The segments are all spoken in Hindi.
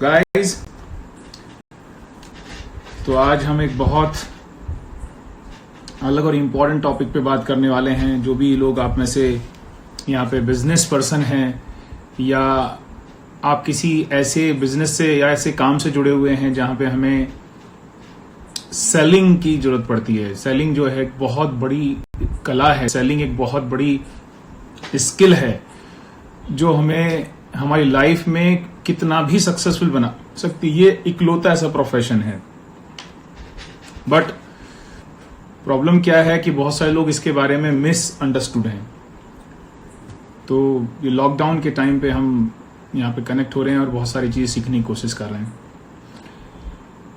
गाइस, तो आज हम एक बहुत अलग और इम्पोर्टेंट टॉपिक पे बात करने वाले हैं। जो भी लोग आप में से यहाँ पे बिजनेस पर्सन हैं या आप किसी ऐसे बिजनेस से या ऐसे काम से जुड़े हुए हैं जहाँ पे हमें सेलिंग की जरूरत पड़ती है। सेलिंग जो है एक बहुत बड़ी कला है, सेलिंग एक बहुत बड़ी स्किल है जो हमें हमारी लाइफ में कितना भी सक्सेसफुल बना सकती है। ये इकलौता ऐसा प्रोफेशन है। बट प्रॉब्लम क्या है कि बहुत सारे लोग इसके बारे में मिसअंडरस्टूड हैं। तो ये लॉकडाउन के टाइम पे हम यहाँ पे कनेक्ट हो रहे हैं और बहुत सारी चीजें सीखने की कोशिश कर रहे हैं।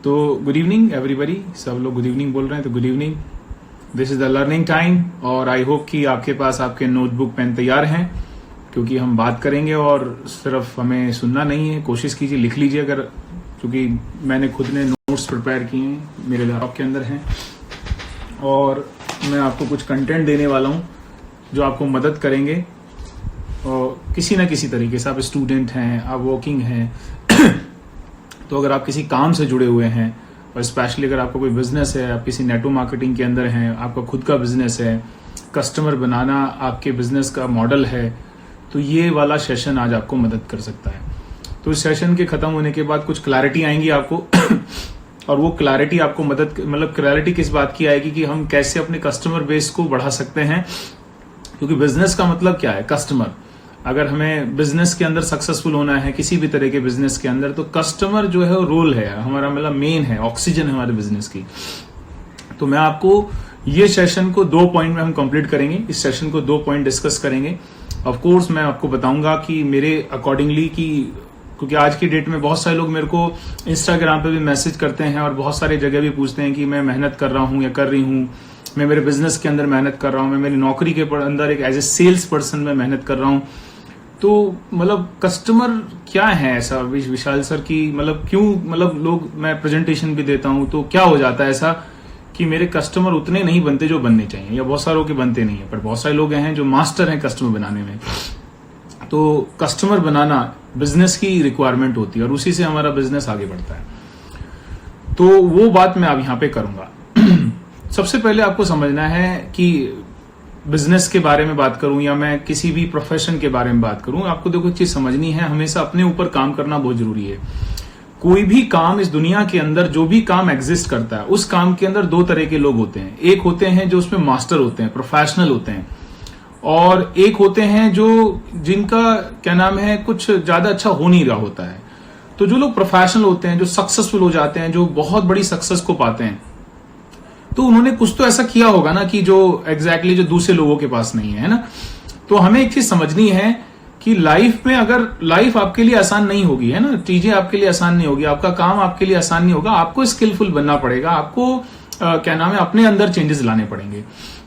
तो गुड इवनिंग एवरीबॉडी, सब लोग गुड इवनिंग बोल रहे हैं, तो good evening. This is the learning time और आई होप कि आपके पास आपके नोटबुक पेन तैयार हैं, क्योंकि हम बात करेंगे और सिर्फ हमें सुनना नहीं है। कोशिश कीजिए, लिख लीजिए अगर, क्योंकि मैंने खुद ने नोट्स प्रिपेयर किए हैं, मेरे लैपटॉप के अंदर हैं और मैं आपको कुछ कंटेंट देने वाला हूं जो आपको मदद करेंगे और किसी ना किसी तरीके से। आप स्टूडेंट हैं, आप वर्किंग हैं तो अगर आप किसी काम से जुड़े हुए हैं और स्पेशली अगर आपका कोई बिजनेस है, आप किसी नेटवर्क मार्केटिंग के अंदर हैं, आपका खुद का बिजनेस है, कस्टमर बनाना आपके बिजनेस का मॉडल है, तो ये वाला सेशन आज आपको मदद कर सकता है। तो इस सेशन के खत्म होने के बाद कुछ क्लैरिटी आएंगी आपको और वो क्लैरिटी आपको क्लैरिटी किस बात की आएगी कि हम कैसे अपने कस्टमर बेस को बढ़ा सकते हैं। क्योंकि बिजनेस का मतलब क्या है? कस्टमर। अगर हमें बिजनेस के अंदर सक्सेसफुल होना है, किसी भी तरह के बिजनेस के अंदर, तो कस्टमर जो है वो रोल है हमारा, मेन है, ऑक्सीजन है हमारे बिजनेस की। तो मैं आपको ये सेशन को 2 पॉइंट में हम कंप्लीट करेंगे। इस सेशन को 2 पॉइंट डिस्कस करेंगे। ऑफ कोर्स मैं आपको बताऊंगा कि मेरे अकॉर्डिंगली क्योंकि आज की डेट में बहुत सारे लोग मेरे को इंस्टाग्राम पे भी मैसेज करते हैं और बहुत सारी जगह भी पूछते हैं कि मैं मेहनत कर रहा हूं या कर रही हूं, मैं मेरे बिजनेस के अंदर मेहनत कर रहा हूं, मैं मेरी नौकरी के अंदर एक एज ए सेल्स पर्सन में मेहनत कर रहा हूं। तो कस्टमर क्या है ऐसा विशाल सर की, क्यों लोग, मैं प्रेजेंटेशन भी देता हूं तो क्या हो जाता है ऐसा कि मेरे कस्टमर उतने नहीं बनते जो बनने चाहिए, या बहुत सारों के बनते नहीं है, पर बहुत सारे लोग हैं जो मास्टर हैं कस्टमर बनाने में। तो कस्टमर बनाना बिजनेस की रिक्वायरमेंट होती है और उसी से हमारा बिजनेस आगे बढ़ता है। तो वो बात मैं अब यहां पे करूंगा। सबसे पहले आपको समझना है कि बिजनेस के बारे में बात करूं या मैं किसी भी प्रोफेशन के बारे में बात करूं, आपको देखो एक चीज समझनी है, हमेशा अपने ऊपर काम करना बहुत जरूरी है। कोई भी काम इस दुनिया के अंदर, जो भी काम एग्जिस्ट करता है, उस काम के अंदर 2 तरह के लोग होते हैं। एक होते हैं जो उसमें मास्टर होते हैं, प्रोफेशनल होते हैं, और एक होते हैं जो जिनका क्या नाम है, कुछ ज्यादा अच्छा हो नहीं रहा होता है। तो जो लोग प्रोफेशनल होते हैं, जो सक्सेसफुल हो जाते हैं, जो बहुत बड़ी सक्सेस को पाते हैं, तो उन्होंने कुछ तो ऐसा किया होगा ना कि जो एग्जैक्टली जो दूसरे लोगों के पास नहीं है ना। तो हमें एक चीज समझनी है कि लाइफ में अगर लाइफ आपके लिए आसान नहीं होगी, है ना, चीजें आपके लिए आसान नहीं होगी, आपका काम आपके लिए आसान नहीं होगा, आपको स्किलफुल बनना पड़ेगा, आपको क्या नाम है, अपने अंदर चेंजेस लाने पड़ेंगे।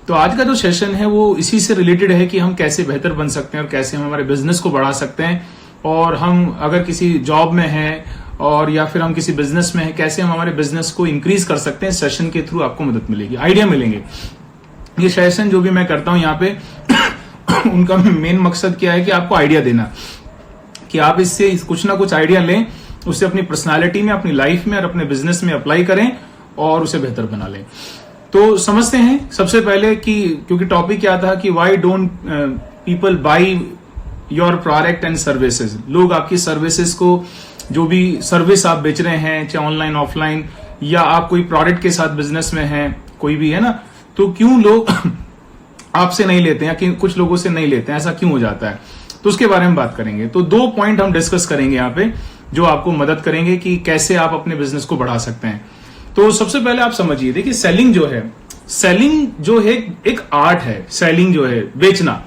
तो आज का जो सेशन है वो इसी से रिलेटेड है कि हम कैसे बेहतर बन सकते हैं और कैसे हम हमारे बिजनेस को बढ़ा सकते हैं। और हम अगर किसी जॉब में हैं और या फिर हम किसी बिजनेस में हैं, कैसे हम हमारे बिजनेस को इंक्रीज कर सकते हैं। सेशन के थ्रू आपको मदद मिलेगी, आइडिया मिलेंगे। ये सेशन जो भी मैं करता हूं यहाँ पे उनका मेन मकसद क्या है कि आपको आइडिया देना, कि आप इससे कुछ ना कुछ आइडिया लें, उसे अपनी पर्सनालिटी में, अपनी लाइफ में और अपने बिजनेस में अप्लाई करें और उसे बेहतर बना लें। तो समझते हैं सबसे पहले कि, क्योंकि टॉपिक क्या था कि why don't people by your product and services. लोग आपकी सर्विसेज को, जो भी सर्विस आप बेच रहे हैं, चाहे ऑनलाइन ऑफलाइन, या आप कोई प्रोडक्ट के साथ बिजनेस में हैं, कोई भी है ना, तो क्यों लोग आपसे नहीं लेते हैं, कि कुछ लोगों से नहीं लेते हैं, ऐसा क्यों हो जाता है? तो उसके बारे में बात करेंगे। तो 2 पॉइंट हम डिस्कस करेंगे यहाँ पे जो आपको मदद करेंगे कि कैसे आप अपने बिजनेस को बढ़ा सकते हैं। तो सबसे पहले आप समझिए, देखिए सेलिंग जो है एक आर्ट है। सेलिंग जो है, बेचना।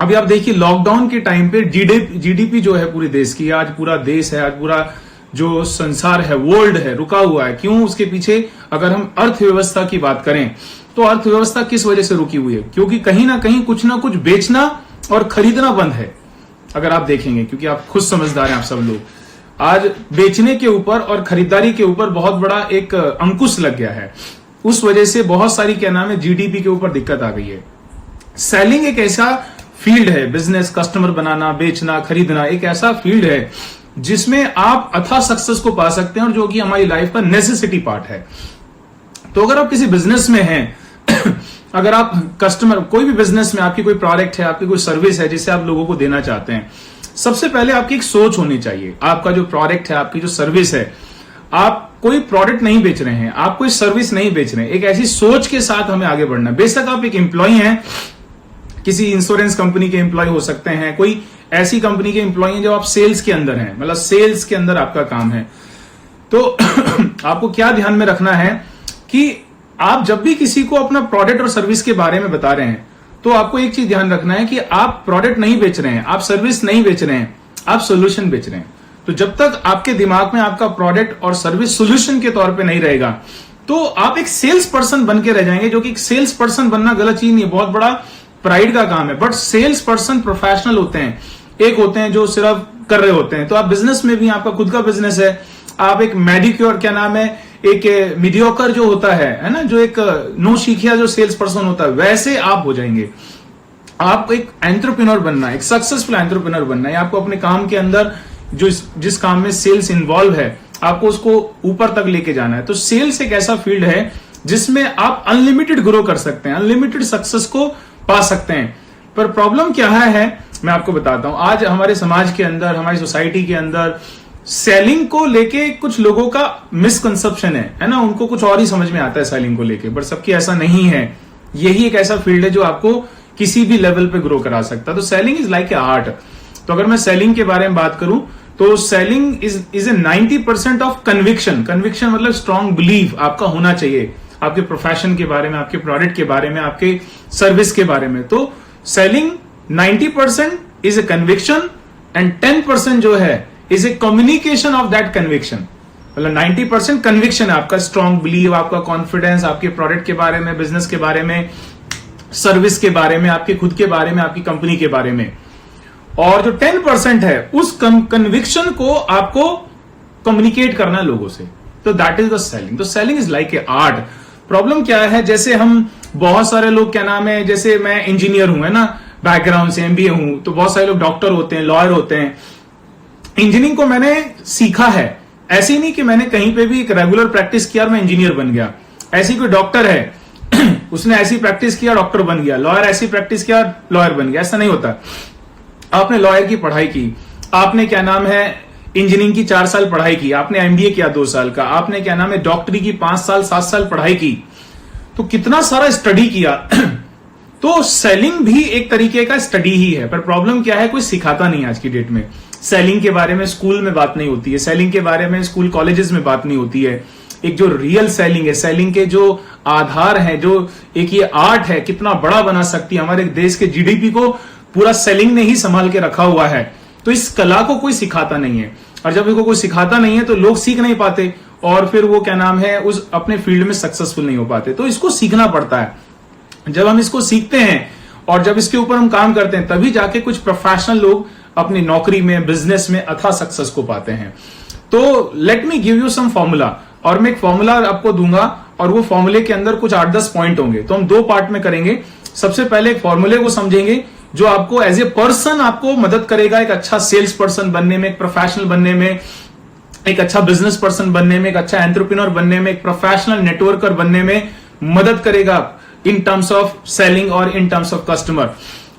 अभी आप देखिए लॉकडाउन के टाइम पे जीडीपी जो है पूरे देश की, आज पूरा देश है, आज पूरा जो संसार है, वर्ल्ड है, रुका हुआ है। क्यों? उसके पीछे अगर हम अर्थव्यवस्था की बात करें तो अर्थव्यवस्था किस वजह से रुकी हुई है? क्योंकि कहीं ना कहीं कुछ ना कुछ बेचना और खरीदना बंद है। अगर आप देखेंगे, क्योंकि आप खुद समझदार हैं, आप सब लोग, आज बेचने के ऊपर और खरीदारी के ऊपर बहुत बड़ा एक अंकुश लग गया है। उस वजह से बहुत सारी क्या नाम है, जीडीपी के ऊपर दिक्कत आ गई है। सेलिंग एक ऐसा फील्ड है, बिजनेस, कस्टमर बनाना, बेचना, खरीदना एक ऐसा फील्ड है जिसमें आप अथाह सक्सेस को पा सकते हैं और जो कि हमारी लाइफ का नेसेसिटी पार्ट है। तो अगर आप किसी बिजनेस में हैं अगर आप कस्टमर, कोई भी बिजनेस में आपकी कोई प्रोडक्ट है, आपकी कोई सर्विस है जिसे आप लोगों को देना चाहते हैं, सबसे पहले आपकी एक सोच होनी चाहिए। आपका जो प्रोडक्ट है, आपकी जो सर्विस है, आप कोई प्रोडक्ट नहीं बेच रहे हैं, आप कोई सर्विस नहीं बेच रहे हैं, एक ऐसी सोच के साथ हमें आगे बढ़ना है। बेशक आप एक एम्प्लॉय हैं, किसी इंश्योरेंस कंपनी के एम्प्लॉय हो सकते हैं, कोई ऐसी कंपनी के एम्प्लॉय हैं जो आप सेल्स के अंदर हैं, मतलब सेल्स के अंदर आपका काम है। तो आपको क्या ध्यान में रखना है कि आप जब भी किसी को अपना प्रोडक्ट और सर्विस के बारे में बता रहे हैं, तो आपको एक चीज ध्यान रखना है कि आप प्रोडक्ट नहीं बेच रहे हैं, आप सर्विस नहीं बेच रहे हैं, आप सोल्यूशन बेच रहे हैं। तो जब तक आपके दिमाग में आपका प्रोडक्ट और सर्विस सोल्यूशन के तौर पे नहीं रहेगा, तो आप एक सेल्स पर्सन बन के रह जाएंगे, जो कि एक सेल्स पर्सन बनना गलत चीज नहीं है, बहुत बड़ा प्राइड का काम है। बट सेल्स पर्सन प्रोफेशनल होते हैं, एक होते हैं जो सिर्फ कर रहे होते हैं। तो आप बिजनेस में भी, आपका खुद का बिजनेस है, आप एक मेडिक्योर, क्या नाम है, एक मीडियोकर जो होता है ना, जो एक नो सीखिया जो सेल्स पर्सन होता है, वैसे आप हो जाएंगे। आप एक एंटरप्रेन्योर बनना है, एक सक्सेसफुल एंटरप्रेन्योर बनना है। आपको अपने काम के अंदर जो जिस काम में सेल्स इन्वॉल्व है, आपको उसको ऊपर तक लेके जाना है। तो सेल्स एक ऐसा फील्ड है जिसमें आप अनलिमिटेड ग्रो कर सकते हैं, अनलिमिटेड सक्सेस को पा सकते हैं। पर प्रॉब्लम क्या है मैं आपको बताता हूं। आज हमारे समाज के अंदर, हमारी सोसाइटी के अंदर सेलिंग को लेके कुछ लोगों का मिसकंसेप्शन है ना, उनको कुछ और ही समझ में आता है सेलिंग को लेके, बट सबकी ऐसा नहीं है। यही एक ऐसा फील्ड है जो आपको किसी भी लेवल पे ग्रो करा सकता है। तो selling is like a art. तो अगर मैं सेलिंग के बारे में बात करूं, तो selling is a 90% of conviction. Conviction मतलब स्ट्रॉन्ग बिलीव आपका होना चाहिए आपके प्रोफेशन के बारे में, आपके प्रोडक्ट के बारे में, आपके सर्विस के बारे में। तो selling 90% is a conviction and 10% जो है is a communication of that conviction. मतलब 90% कन्विक्शन है आपका, स्ट्रॉन्ग बिलीव, आपका कॉन्फिडेंस आपके प्रोडक्ट के बारे में, बिजनेस के बारे में, सर्विस के बारे में, आपके खुद के बारे में, आपकी कंपनी के बारे में। और जो 10% है उस कन्विक्शन को आपको कम्युनिकेट करना है लोगों से। तो दैट इज द सेलिंग। तो selling is like a art. Problem क्या है, जैसे हम बहुत सारे लोग, क्या नाम है, जैसे मैं इंजीनियर हूं, है ना, बैकग्राउंड से एमबीए हूं, तो बहुत सारे लोग डॉक्टर होते हैं, लॉयर होते हैं। इंजीनियरिंग को मैंने सीखा है, ऐसे नहीं कि मैंने कहीं पे भी एक रेगुलर प्रैक्टिस किया और मैं इंजीनियर बन गया। ऐसी कोई डॉक्टर है उसने ऐसी प्रैक्टिस किया, डॉक्टर बन गया, लॉयर ऐसी प्रैक्टिस किया, लॉयर बन गया, ऐसा नहीं होता। आपने लॉयर की पढ़ाई की, आपने क्या नाम है इंजीनियरिंग की 4 साल पढ़ाई की, आपने एमबीए किया 2 साल का, आपने क्या नाम है डॉक्टरी की 5 साल 7 साल पढ़ाई की, तो कितना सारा स्टडी किया। तो सेलिंग भी एक तरीके का स्टडी ही है। पर प्रॉब्लम क्या है, कोई सिखाता नहीं आज की डेट में। सेलिंग के बारे में स्कूल में बात नहीं होती है, सेलिंग के बारे में स्कूल कॉलेजेस में बात नहीं होती है। एक जो रियल सेलिंग है, सेलिंग के जो आधार है, जो एक ये आर्ट है, कितना बड़ा बना सकती है, हमारे देश के जीडीपी को पूरा सेलिंग ने ही संभाल के रखा हुआ है। तो इस कला को कोई सिखाता नहीं है, और जब इनको कोई सिखाता नहीं है तो लोग सीख नहीं पाते, और फिर वो क्या नाम है उस अपने फील्ड में सक्सेसफुल नहीं हो पाते। तो इसको सीखना पड़ता है। जब हम इसको सीखते हैं और जब इसके ऊपर हम काम करते हैं, तभी जाके कुछ प्रोफेशनल लोग अपनी नौकरी में, बिजनेस में अथाह सक्सेस को पाते हैं। तो let me give you some formula, और मैं एक फॉर्मूला आपको दूंगा, और वो फॉर्मूले के अंदर कुछ 8-10 पॉइंट होंगे। तो हम 2 पार्ट में करेंगे। सबसे पहले एक फॉर्मूले को समझेंगे जो आपको एज ए पर्सन आपको मदद करेगा एक अच्छा सेल्स पर्सन बनने में, एक प्रोफेशनल बनने में, एक अच्छा बिजनेस पर्सन बनने में, एक अच्छा एंटरप्रेन्योर बनने में, एक प्रोफेशनल नेटवर्कर बनने में मदद करेगा इन टर्म्स ऑफ सेलिंग और इन टर्म्स ऑफ कस्टमर।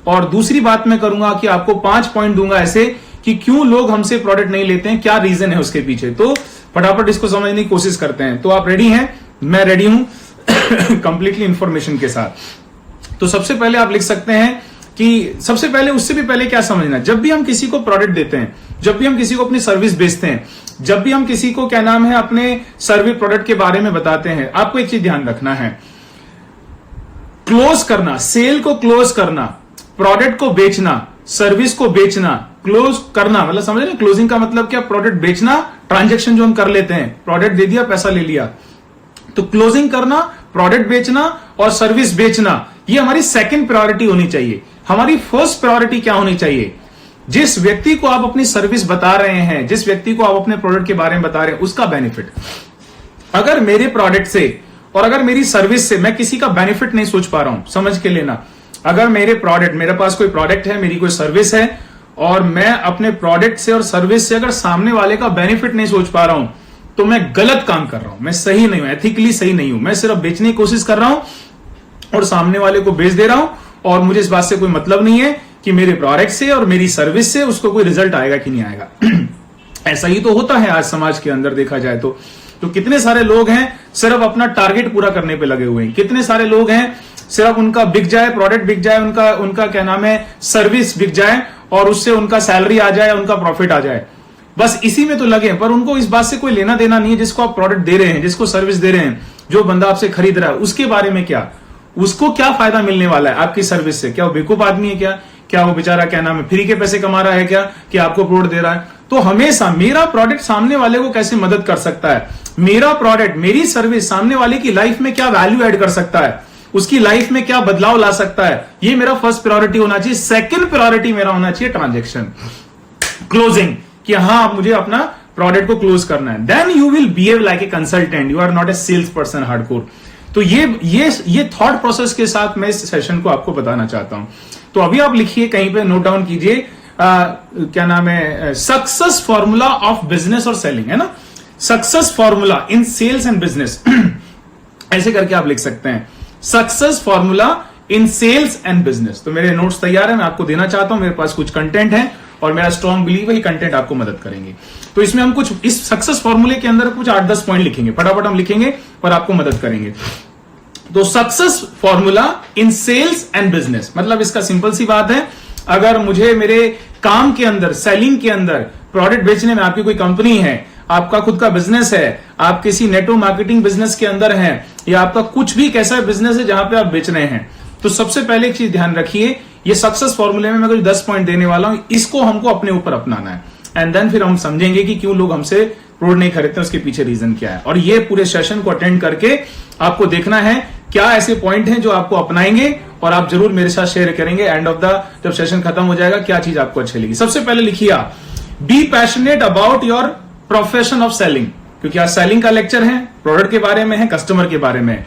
और दूसरी बात मैं करूंगा कि आपको 5 पॉइंट दूंगा ऐसे कि क्यों लोग हमसे प्रोडक्ट नहीं लेते हैं, क्या रीजन है उसके पीछे। तो फटाफट इसको समझने की कोशिश करते हैं। तो आप रेडी हैं? मैं रेडी हूं कंप्लीटली इंफॉर्मेशन के साथ। तो सबसे पहले आप लिख सकते हैं कि सबसे पहले, उससे भी पहले क्या समझना, जब भी हम किसी को प्रोडक्ट देते हैं, जब भी हम किसी को अपनी सर्विस बेचते हैं, जब भी हम किसी को क्या नाम है अपने सर्विस प्रोडक्ट के बारे में बताते हैं, आपको एक चीज ध्यान रखना है, क्लोज करना, सेल को क्लोज करना, प्रोडक्ट को बेचना, सर्विस को बेचना, क्लोज करना, मतलब समझ रहे, क्लोजिंग का मतलब क्या, प्रोडक्ट बेचना, ट्रांजैक्शन जो हम कर लेते हैं, प्रोडक्ट दे दिया, पैसा ले लिया। तो क्लोजिंग करना, प्रोडक्ट बेचना और सर्विस बेचना, ये हमारी सेकंड प्रायोरिटी होनी चाहिए। हमारी फर्स्ट प्रायोरिटी क्या होनी चाहिए, जिस व्यक्ति को आप अपनी सर्विस बता रहे हैं, जिस व्यक्ति को आप अपने प्रोडक्ट के बारे में बता रहे हैं, उसका बेनिफिट। अगर मेरे प्रोडक्ट से और अगर मेरी सर्विस से मैं किसी का बेनिफिट नहीं सोच पा रहा हूं, समझ के लेना, अगर मेरे पास कोई प्रोडक्ट है, मेरी कोई सर्विस है, और मैं अपने प्रोडक्ट से और सर्विस से अगर सामने वाले का बेनिफिट नहीं सोच पा रहा हूं तो मैं गलत काम कर रहा हूं, मैं सही नहीं हूं, एथिकली सही नहीं हूं। मैं सिर्फ बेचने की कोशिश कर रहा हूं और सामने वाले को बेच दे रहा हूं और मुझे इस बात से कोई मतलब नहीं है कि मेरे प्रोडक्ट से और मेरी सर्विस से उसको कोई रिजल्ट आएगा कि नहीं आएगा। ऐसा ही तो होता है आज समाज के अंदर देखा जाए तो कितने सारे लोग हैं सिर्फ अपना टारगेट पूरा करने पे लगे हुए हैं। कितने सारे लोग हैं सिर्फ उनका बिक जाए, प्रोडक्ट बिक जाए, उनका क्या नाम है, सर्विस बिक जाए और उससे उनका सैलरी आ जाए, उनका प्रॉफिट आ जाए, बस इसी में तो लगे। पर उनको इस बात से कोई लेना देना नहीं है जिसको आप प्रोडक्ट दे रहे हैं, जिसको सर्विस दे रहे हैं, जो बंदा आपसे खरीद रहा है, उसके बारे में क्या, उसको क्या फायदा मिलने वाला है आपकी सर्विस से। क्या वो बेवकूफ आदमी है क्या वो बेचारा क्या नाम है फ्री के पैसे कमा रहा है क्या कि आपको प्रोडक्ट दे रहा है। तो हमेशा मेरा प्रोडक्ट सामने वाले को कैसे मदद कर सकता है, मेरा प्रोडक्ट, मेरी सर्विस सामने वाले की लाइफ में क्या वैल्यू ऐड कर सकता है, उसकी लाइफ में क्या बदलाव ला सकता है, ये मेरा फर्स्ट प्रायोरिटी होना चाहिए। सेकंड प्रायोरिटी मेरा होना चाहिए ट्रांजैक्शन क्लोजिंग, कि हाँ मुझे अपना प्रोडक्ट को क्लोज करना है। Then you will behave like a consultant, you are not a sales person hardcore. तो ये थॉट प्रोसेस के साथ मैं इस सेशन को आपको बताना चाहता हूं। तो अभी आप लिखिए, कहीं पे नोट डाउन कीजिए, क्या नाम है, सक्सेस फॉर्मूला ऑफ बिजनेस और सेलिंग, है ना, success formula in sales and business. ऐसे करके आप लिख सकते हैं, success formula in sales and business. तो मेरे नोट्स तैयार है, मैं आपको देना चाहता हूं, मेरे पास कुछ कंटेंट है और मेरा स्ट्रॉन्ग बिलीव है ये कंटेंट आपको मदद करेंगे। तो इसमें हम कुछ इस सक्सेस फॉर्मूले के अंदर कुछ 8-10 पॉइंट लिखेंगे, फटाफट हम लिखेंगे और आपको मदद करेंगे। तो success formula in sales and business मतलब इसका सिंपल सी बात है, अगर मुझे मेरे काम के अंदर, सेलिंग के अंदर, प्रोडक्ट बेचने में, आपकी कोई कंपनी है, आपका खुद का बिजनेस है, आप किसी नेटवर्क मार्केटिंग बिजनेस के अंदर हैं, या आपका कुछ भी कैसा बिजनेस है जहां पे आप बेच रहे हैं, तो सबसे पहले एक चीज ध्यान रखिए, ये सक्सेस फॉर्मूले में मैं कुछ 10 पॉइंट देने वाला हूं, इसको हमको अपने ऊपर अपनाना है। एंड देन फिर हम समझेंगे कि क्यों लोग हमसे प्रोडक्ट नहीं खरीदते, उसके पीछे रीजन क्या है। और ये पूरे सेशन को अटेंड करके आपको देखना है क्या ऐसे पॉइंट हैं जो आपको अपनाएंगे और आप जरूर मेरे साथ शेयर करेंगे एंड ऑफ द, जब सेशन खत्म हो जाएगा, क्या चीज आपको अच्छी लगी। सबसे पहले लिखिए आप, B passionate about your profession of selling, क्योंकि आज सेलिंग का लेक्चर है, प्रोडक्ट के बारे में है, कस्टमर के बारे में।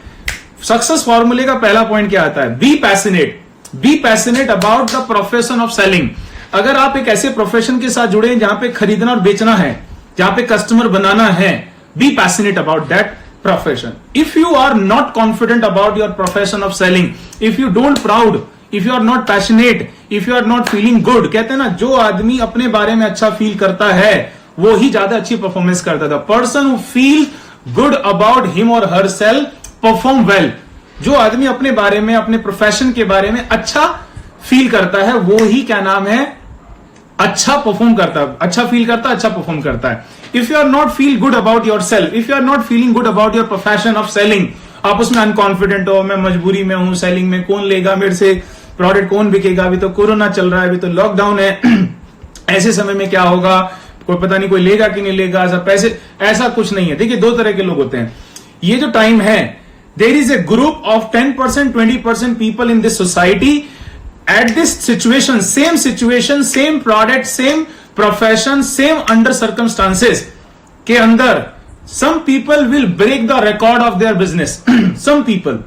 सक्सेस फॉर्मूले का पहला पॉइंट क्या आता है, B passionate about the profession of selling. अगर आप एक ऐसे प्रोफेशन के साथ जुड़े जहां पे खरीदना और बेचना है, जहां पे कस्टमर बनाना है, B passionate about that profession. If you are not confident about your profession of selling, if you don't proud, if you are not passionate, if you are not feeling good, कहते हैं ना, जो आदमी अपने बारे में अच्छा फील करता है वो ही ज्यादा अच्छी परफॉर्मेंस करता था। Person who feel good about him और हर सेल्फ परफॉर्म वेल। जो आदमी अपने बारे में, अपने प्रोफेशन के बारे में अच्छा फील करता है वो ही क्या नाम है, अच्छा परफॉर्म करता है, अच्छा फील करता है, अच्छा परफॉर्म करता है। If you are not feel good about yourself, if you are not feeling good about your profession of selling, आप उसमें अनकॉन्फिडेंट हो, मैं मजबूरी में हूं, सेलिंग में कौन लेगा मेरे से प्रोडक्ट, कौन बिकेगा, अभी तो कोरोना चल रहा है, अभी तो लॉकडाउन है, ऐसे समय में क्या होगा, कोई पता नहीं, कोई लेगा कि नहीं लेगा, ऐसा पैसे, ऐसा कुछ नहीं है। देखिए, दो तरह के लोग होते हैं। ये जो टाइम है, there is a group of 10%, 20% people in this society at this situation, same product, same profession, same under circumstances के अंदर, some people will break the record of their business. Some people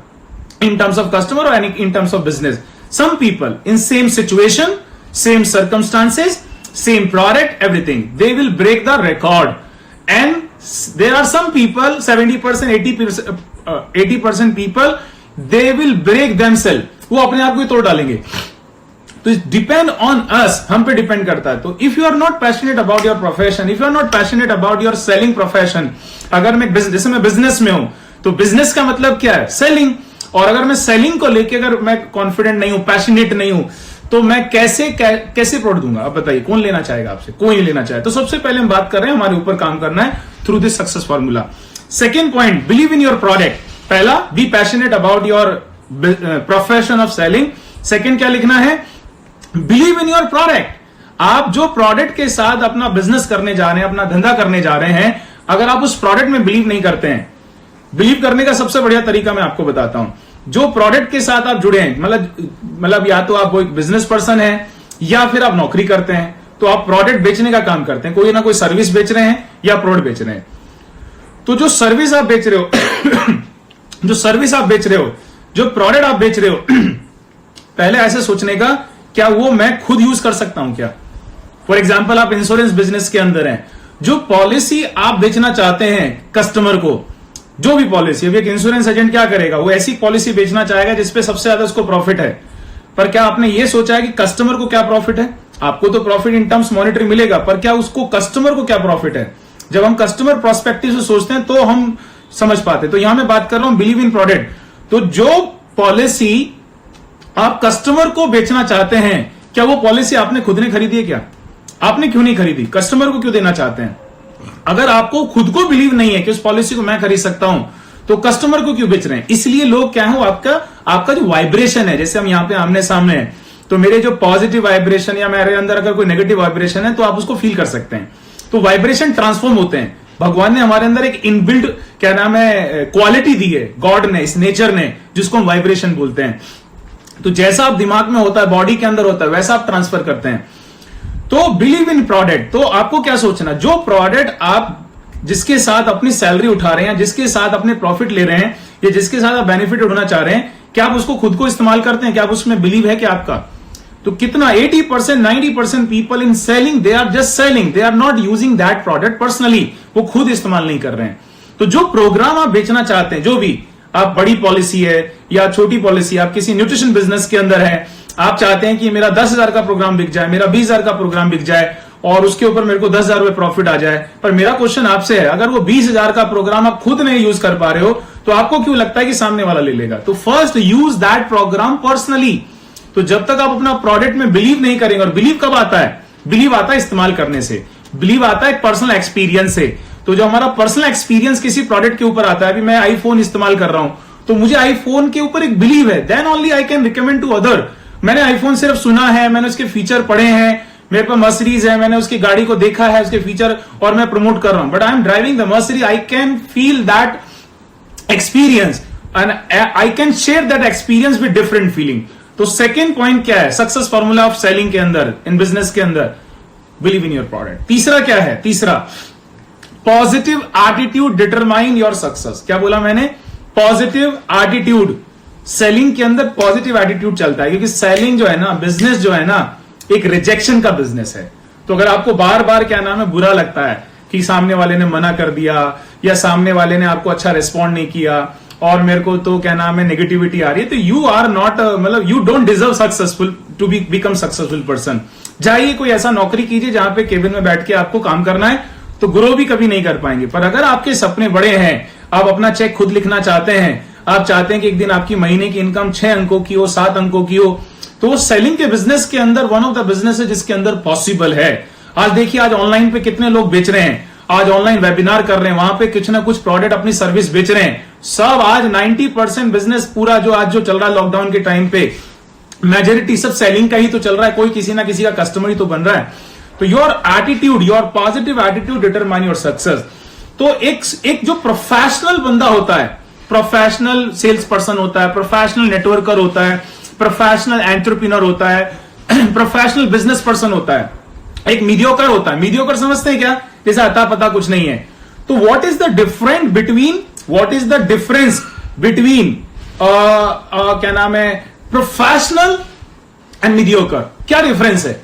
in terms of customer or in terms of business, some people in same situation, same circumstances, same product, everything, they will break the record. And there are some people, 70%, 80% people, they will break themselves. वो अपने आप को तोड़ डालेंगे। तो डिपेंड ऑन अस, हम पे डिपेंड करता है। तो if you are not passionate about your profession, if you are not passionate about your selling profession, अगर मैं जैसे मैं बिजनेस में हूं तो बिजनेस का मतलब क्या है, सेलिंग। और अगर मैं सेलिंग को लेके अगर मैं कॉन्फिडेंट नहीं हूं, पैशनेट नहीं हूं, तो मैं कैसे प्रोडक्ट दूंगा। अब बताइए, कौन लेना चाहेगा आपसे, कोई नहीं लेना चाहे। तो सबसे पहले हम बात कर रहे हैं, हमारे ऊपर काम करना है through this success formula. Second point, believe in your product. पहला, be passionate about your profession of selling. Second क्या लिखना है, बिलीव इन योर प्रोडक्ट। आप जो प्रोडक्ट के साथ अपना बिजनेस करने जा रहे हैं, अपना धंधा करने जा रहे हैं, अगर आप उस प्रोडक्ट में बिलीव नहीं करते हैं, बिलीव करने का सबसे बढ़िया तरीका मैं आपको बताता हूं। जो प्रोडक्ट के साथ आप जुड़े हैं, मतलब या तो आप एक बिजनेस पर्सन है या फिर आप नौकरी करते हैं, तो आप प्रोडक्ट बेचने का काम करते हैं, कोई ना कोई सर्विस बेच रहे हैं या प्रोडक्ट बेच रहे हैं। तो जो सर्विस आप बेच रहे हो जो सर्विस आप बेच रहे हो, जो प्रोडक्ट आप बेच रहे हो, पहले ऐसे सोचने का, क्या वो मैं खुद यूज कर सकता हूं क्या? फॉर एग्जाम्पल आप इंश्योरेंस बिजनेस के अंदर हैं, जो पॉलिसी आप बेचना चाहते हैं कस्टमर को, जो भी पॉलिसी, अभी एक इंश्योरेंस एजेंट क्या करेगा, वो ऐसी पॉलिसी बेचना चाहेगा जिसपे सबसे ज्यादा उसको प्रॉफिट है। पर क्या आपने ये सोचा है कि कस्टमर को क्या प्रॉफिट है? आपको तो प्रॉफिट इन टर्म्स मॉनिटरी मिलेगा, पर क्या उसको कस्टमर को क्या प्रॉफिट है? जब हम कस्टमर प्रोस्पेक्टिव से सोचते हैं तो हम समझ पाते। तो यहां मैं बात कर रहा हूं बिलीव इन प्रोडक्ट। तो जो पॉलिसी आप कस्टमर को बेचना चाहते हैं, क्या वो पॉलिसी आपने खुद ने खरीदी है? क्या आपने क्यों नहीं खरीदी? कस्टमर को क्यों देना चाहते हैं? अगर आपको खुद को बिलीव नहीं है कि उस पॉलिसी को मैं खरीद सकता हूं, तो कस्टमर को क्यों बेच रहे हैं? इसलिए लोग क्या है, आपका जो वाइब्रेशन है, जैसे हम यहां पे आमने सामने हैं, तो मेरे जो पॉजिटिव वाइब्रेशन या मेरे अंदर अगर कोई नेगेटिव वाइब्रेशन है तो आप उसको फील कर सकते हैं। तो वाइब्रेशन ट्रांसफॉर्म होते हैं। भगवान ने हमारे अंदर एक इनबिल्ट क्या नाम है क्वालिटी दी है, गॉड ने, इस नेचर ने, जिसको हम वाइब्रेशन बोलते हैं। तो जैसा आप दिमाग में होता है, बॉडी के अंदर होता है, वैसा आप ट्रांसफर करते हैं। तो बिलीव इन प्रोडक्ट। तो आपको क्या सोचना, जो प्रोडक्ट आप जिसके साथ अपनी सैलरी उठा रहे हैं, जिसके साथ अपने प्रॉफिट ले रहे हैं, या जिसके साथ आप बेनिफिट उठाना चाह रहे हैं, क्या आप उसको खुद को इस्तेमाल करते हैं? क्या आप उसमें बिलीव है कि आपका? तो कितना 80% 90% people in selling, they are just selling, they are not using that product personally. वो खुद इस्तेमाल नहीं कर रहे हैं। तो जो प्रोग्राम आप बेचना चाहते हैं, जो भी आप, बड़ी पॉलिसी है या छोटी पॉलिसी, आप किसी न्यूट्रिशन बिजनेस के अंदर है, आप चाहते हैं कि मेरा 10,000 का प्रोग्राम बिक जाए, मेरा 20,000 का प्रोग्राम बिक जाए और उसके ऊपर मेरे को 10,000 रुपए प्रॉफिट आ जाए। पर मेरा क्वेश्चन आपसे है, अगर वो 20,000 का प्रोग्राम आप खुद नहीं यूज कर पा रहे हो, तो आपको क्यों लगता है कि सामने वाला ले लेगा? तो first use that program personally. तो जब तक आप अपना प्रोडक्ट में बिलीव नहीं करेंगे, और बिलीव कब आता है? बिलीव आता है इस्तेमाल करने से, बिलीव आता है पर्सनल एक्सपीरियंस से। तो जो हमारा पर्सनल एक्सपीरियंस किसी प्रोडक्ट के ऊपर आता है, अभी मैं आईफोन इस्तेमाल कर रहा हूं, तो मुझे आईफोन के ऊपर एक बिलीव है, then only I can recommend to other. मैंने आईफोन सिर्फ सुना है, मैंने उसके फीचर पढ़े हैं, मेरे पास मर्सिडीज है, मैंने उसकी गाड़ी को देखा है, उसके फीचर, और मैं प्रमोट कर रहा हूं, but I am driving the Mercedes, I can feel that experience and I can share that experience with different feeling. तो सेकेंड पॉइंट क्या है सक्सेस फॉर्मूला ऑफ सेलिंग के अंदर, इन बिजनेस के अंदर? Believe in your product. तीसरा क्या है? तीसरा, positive attitude determine your success. क्या बोला मैंने? Positive attitude. सेलिंग के अंदर पॉजिटिव एटीट्यूड चलता है, क्योंकि सेलिंग जो है ना, बिजनेस जो है ना, एक रिजेक्शन का बिजनेस है। तो अगर आपको बार बार क्या नाम है बुरा लगता है कि सामने वाले ने मना कर दिया, या सामने वाले ने आपको अच्छा रिस्पॉन्ड नहीं किया, और मेरे को तो क्या नाम है नेगेटिविटी आ रही है, तो यू आर नॉट, मतलब you don't deserve successful to become successful person. जाइए कोई ऐसा नौकरी कीजिए जहां पे केबिन में बैठ के आपको काम करना है, तो ग्रो भी कभी नहीं कर पाएंगे। पर अगर आपके सपने बड़े हैं, आप अपना चेक खुद लिखना चाहते हैं, आप चाहते हैं कि एक दिन आपकी महीने की इनकम 6 अंकों की हो, 7 अंकों की हो, तो सेलिंग के बिजनेस के अंदर वन ऑफ द बिजनेस है जिसके अंदर पॉसिबल है। आज देखिए, आज ऑनलाइन पे कितने लोग बेच रहे हैं, आज ऑनलाइन वेबिनार कर रहे हैं, वहां पे कुछ ना कुछ प्रोडक्ट अपनी सर्विस बेच रहे हैं। सब आज 90% बिजनेस पूरा जो आज जो चल रहा है लॉकडाउन के टाइम पे, मेजोरिटी सब सेलिंग का ही तो चल रहा है, कोई किसी ना किसी का कस्टमर ही तो बन रहा है। तो your attitude, your positive attitude determine your success. तो एक जो प्रोफेशनल बंदा होता है, प्रोफेशनल सेल्स पर्सन होता है, प्रोफेशनल नेटवर्कर होता है, प्रोफेशनल एंटरप्रेन्योर होता है, प्रोफेशनल बिजनेस पर्सन होता है, एक मीडियोकर होता है। मीडियोकर समझते हैं क्या? जैसे अता पता कुछ नहीं है। तो what is the difference between क्या नाम है प्रोफेशनल एंड मीडियोकर? क्या डिफरेंस है?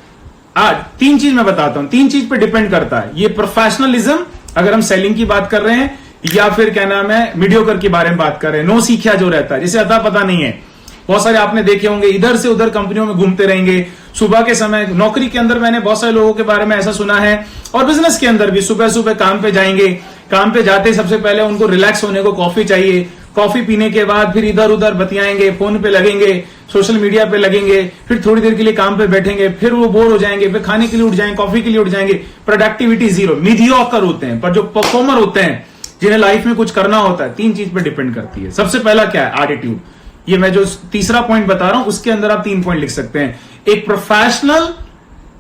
आज 3 चीज मैं बताता हूं, 3 चीज पे डिपेंड करता है। ये प्रोफेशनलिज्म, अगर हम सेलिंग की बात कर रहे हैं, या फिर क्या नाम है मीडियोकर के बारे में बात कर रहे हैं, नो सीखिया जो रहता है, जिसे अता पता नहीं है। बहुत सारे आपने देखे होंगे, इधर से उधर कंपनियों में घूमते रहेंगे, सुबह के समय नौकरी के अंदर मैंने बहुत सारे लोगों के बारे में ऐसा सुना है, और बिजनेस के अंदर भी सुबह सुबह काम पे जाएंगे, काम पे जाते सबसे पहले उनको रिलैक्स होने को कॉफी चाहिए, कॉफी पीने के बाद फिर इधर उधर बतियाएंगे, फोन पे लगेंगे, सोशल मीडिया पे लगेंगे, फिर थोड़ी देर के लिए काम पे बैठेंगे, फिर वो बोर हो जाएंगे, फिर खाने के लिए उठ जाएंगे, कॉफी के लिए उठ जाएंगे, प्रोडक्टिविटी जीरो। मीडियोकर होते हैं। पर जो परफॉर्मर होते हैं, जिन्हें लाइफ में कुछ करना होता है, 3 चीज पे डिपेंड करती है। सबसे पहला क्या है? एटीट्यूड। ये मैं जो तीसरा पॉइंट बता रहा हूं, उसके अंदर आप 3 पॉइंट लिख सकते हैं। एक प्रोफेशनल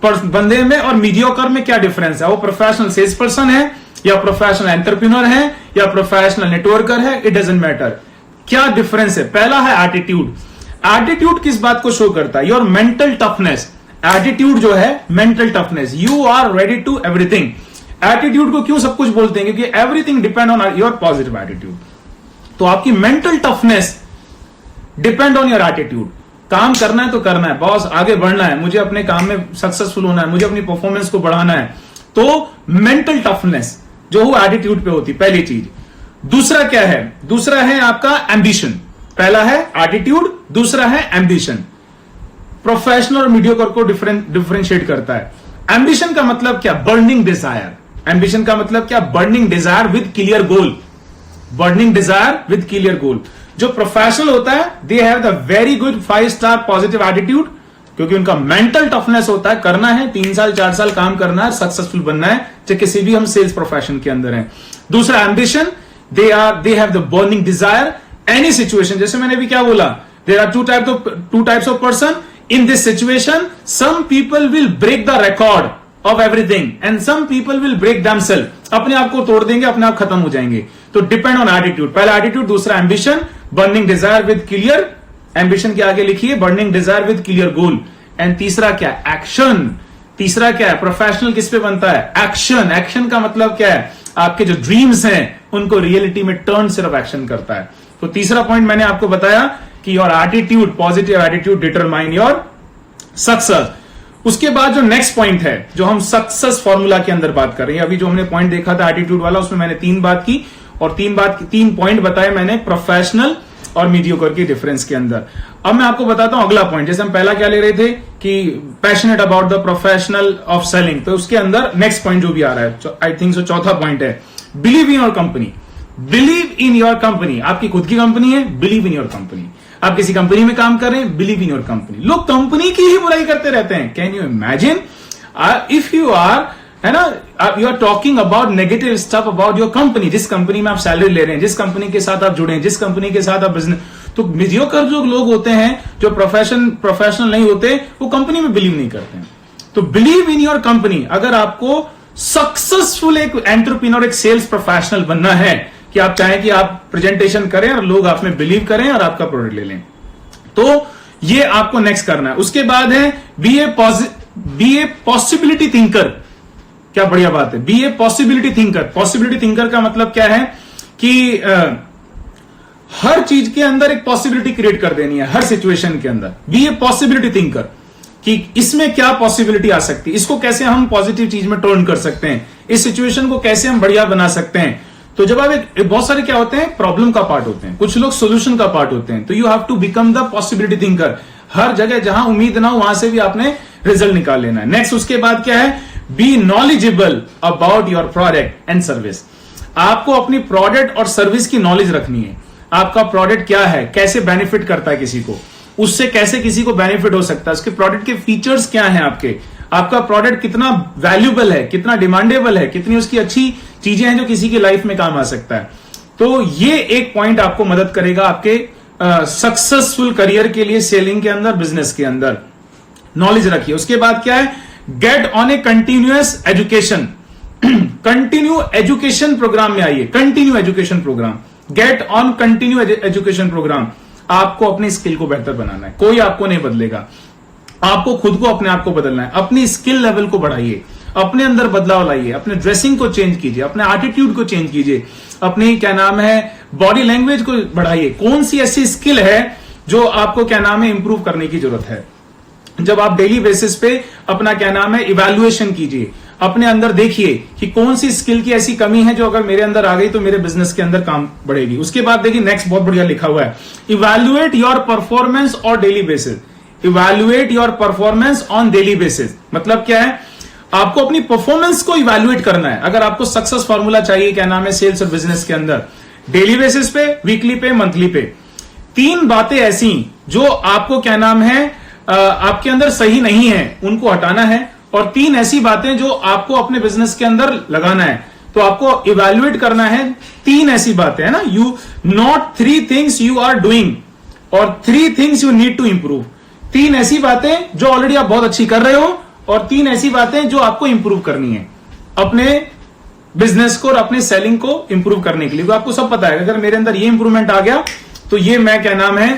बंदे में और मीडियोकर में क्या डिफरेंस है? वो प्रोफेशनल सेल्स पर्सन है, या प्रोफेशनल एंटरप्रेन्योर है, या प्रोफेशनल नेटवर्कर है, इट डजंट मैटर। क्या डिफरेंस है? पहला है एटीट्यूड। एटीट्यूड किस बात को शो करता है? Your mental toughness. एटीट्यूड जो है mental toughness, you are ready to everything. Attitude को क्यों सब कुछ बोलते हैं? क्योंकि everything depend on your positive attitude. तो आपकी mental toughness depend on your attitude. काम करना है तो करना है, बॉस आगे बढ़ना है, मुझे अपने काम में सक्सेसफुल होना है, मुझे अपनी परफॉर्मेंस को बढ़ाना है, तो मेंटल टफनेस जो वो एटीट्यूड पे होती, पहली चीज। दूसरा क्या है? दूसरा है आपका एम्बिशन। पहला है एटीट्यूड, दूसरा है एम्बिशन। प्रोफेशनल और मीडियोकर को डिफरेंशिएट करता है। एम्बिशन का मतलब क्या? Burning desire. एम्बिशन का मतलब क्या? Burning desire with clear goal. Burning desire with clear goal. जो प्रोफेशनल होता है, दे have the very good 5 star positive attitude, क्योंकि उनका मेंटल टफनेस होता है, करना है, 3 साल 4 साल काम करना है, सक्सेसफुल बनना है, चाहे किसी भी हम सेल्स प्रोफेशन के अंदर हैं। दूसरा ambition, they have the burning desire any situation. जैसे मैंने भी क्या बोला, there are two types of person in this situation. Some people will break the record of everything and some people will break themselves. अपने आप को तोड़ देंगे, अपने आप खत्म हो जाएंगे। तो डिपेंड ऑन एटीट्यूड। पहला एटीट्यूड, दूसरा ambition, burning desire with clear, ambition के आगे लिखिए burning desire with clear goal. And तीसरा क्या? एक्शन। तीसरा क्या है? प्रोफेशनल किस पे बनता है? एक्शन। एक्शन का मतलब क्या है? आपके जो ड्रीम्स हैं उनको रियलिटी में टर्न सिर्फ एक्शन करता है। तो तीसरा पॉइंट मैंने आपको बताया कि your attitude, positive attitude determine your success. उसके बाद जो नेक्स्ट पॉइंट है, जो हम सक्सेस फॉर्मूला के अंदर बात कर रहे हैं, अभी जो हमने पॉइंट देखा था एटीट्यूड वाला, उसमें मैंने 3 बात की और 3 पॉइंट बताए मैंने प्रोफेशनल और मीडियोकर की डिफरेंस के अंदर। अब मैं आपको बताता हूं अगला पॉइंट। जैसे हम पहला क्या ले रहे थे कि passionate about the professional of selling, तो उसके अंदर नेक्स्ट पॉइंट जो भी आ रहा है, आई थिंक सो चौथा पॉइंट है, believe in your company. Believe in your company. आपकी खुद की कंपनी है, बिलीव इन योर कंपनी। आप किसी कंपनी में काम कर रहे हैं, बिलीव इन योर कंपनी। लोग कंपनी की ही बुराई करते रहते हैं। Can you imagine? If you are, है ना, you are talking about negative stuff about your company, जिस कंपनी में आप सैलरी ले रहे हैं, जिस कंपनी के साथ आप जुड़े हैं, जिस कंपनी के साथ आप बिजनेस, तो मीडियोकर जो लोग होते हैं, जो प्रोफेशनल नहीं होते, वो कंपनी में बिलीव नहीं करते हैं। तो बिलीव इन योर कंपनी। अगर आपको सक्सेसफुल एक एंटरप्रेन्योर, एक सेल्स प्रोफेशनल बनना है, कि आप चाहें कि आप प्रेजेंटेशन करें और लोग आप में बिलीव करें और आपका प्रोडक्ट ले लें, तो ये आपको नेक्स्ट करना है। उसके बाद है बी ए पॉसिबिलिटी थिंकर। क्या बढ़िया बात है, be a possibility thinker. Possibility thinker का मतलब क्या है कि हर चीज के अंदर एक पॉसिबिलिटी क्रिएट कर देनी है, हर सिचुएशन के अंदर। बी ए पॉसिबिलिटी थिंकर, कि इसमें क्या पॉसिबिलिटी आ सकती है, इसको कैसे हम पॉजिटिव चीज में टर्न कर सकते हैं, इस सिचुएशन को कैसे हम बढ़िया बना सकते हैं। तो जब आप बहुत सारे क्या होते हैं, प्रॉब्लम का पार्ट होते हैं, कुछ लोग सोल्यूशन का पार्ट होते हैं। तो you have to become the possibility thinker. हर जगह जहां उम्मीद ना हो, वहां से भी आपने रिजल्ट निकाल लेना है। नेक्स्ट उसके बाद क्या है, be knowledgeable about your product and service. आपको अपनी प्रोडक्ट और सर्विस की नॉलेज रखनी है। आपका प्रोडक्ट क्या है, कैसे बेनिफिट करता है किसी को, उससे कैसे किसी को बेनिफिट हो सकता है, उसके प्रोडक्ट के फीचर्स क्या हैं, आपका प्रोडक्ट कितना वैल्यूएबल है, कितना डिमांडेबल है, कितनी उसकी अच्छी चीजें हैं जो किसी की लाइफ में काम आ सकता है। तो ये एक पॉइंट आपको मदद करेगा आपके सक्सेसफुल करियर के लिए, सेलिंग के अंदर, बिजनेस के अंदर। नॉलेज रखिए। उसके बाद क्या है, get on a continuous education. Continue education program में आइए। Continue education program, get on continue education program. आपको अपनी स्किल को बेहतर बनाना है, कोई आपको नहीं बदलेगा, आपको खुद को अपने आप को बदलना है। अपनी स्किल लेवल को बढ़ाइए, अपने अंदर बदलाव लाइए, अपने ड्रेसिंग को चेंज कीजिए, अपने एटीट्यूड को चेंज कीजिए, अपनी क्या नाम है बॉडी लैंग्वेज को बढ़ाइए। कौन सी ऐसी स्किल है जो आपको क्या नाम है इंप्रूव करने की जरूरत है। जब आप डेली बेसिस पे अपना क्या नाम है इवैल्यूएशन कीजिए, अपने अंदर देखिए कि कौन सी स्किल की ऐसी कमी है जो अगर मेरे अंदर आ गई तो मेरे बिजनेस के अंदर काम बढ़ेगी। उसके बाद देखिए नेक्स्ट बहुत बढ़िया लिखा हुआ है, इवैल्यूएट योर परफॉर्मेंस और daily basis. Evaluate your performance on daily basis मतलब क्या है, आपको अपनी परफॉर्मेंस को इवैल्यूएट करना है। अगर आपको सक्सेस फॉर्मूला चाहिए क्या नाम है सेल्स और बिजनेस के अंदर, डेली बेसिस पे, वीकली पे, मंथली पे, 3 बातें ऐसी जो आपको क्या नाम है आपके अंदर सही नहीं है उनको हटाना है, और 3 ऐसी बातें जो आपको अपने बिजनेस के अंदर लगाना है। तो आपको इवैल्यूएट करना है 3 ऐसी बातें, है ना, you not 3 things you are doing और 3 things you need to improve. 3 ऐसी बातें जो ऑलरेडी आप बहुत अच्छी कर रहे हो और 3 ऐसी बातें जो आपको इंप्रूव करनी है अपने बिजनेस को और अपने सेलिंग को इंप्रूव करने के लिए। तो आपको सब पता है अगर मेरे अंदर ये इंप्रूवमेंट आ गया तो ये मैं क्या नाम है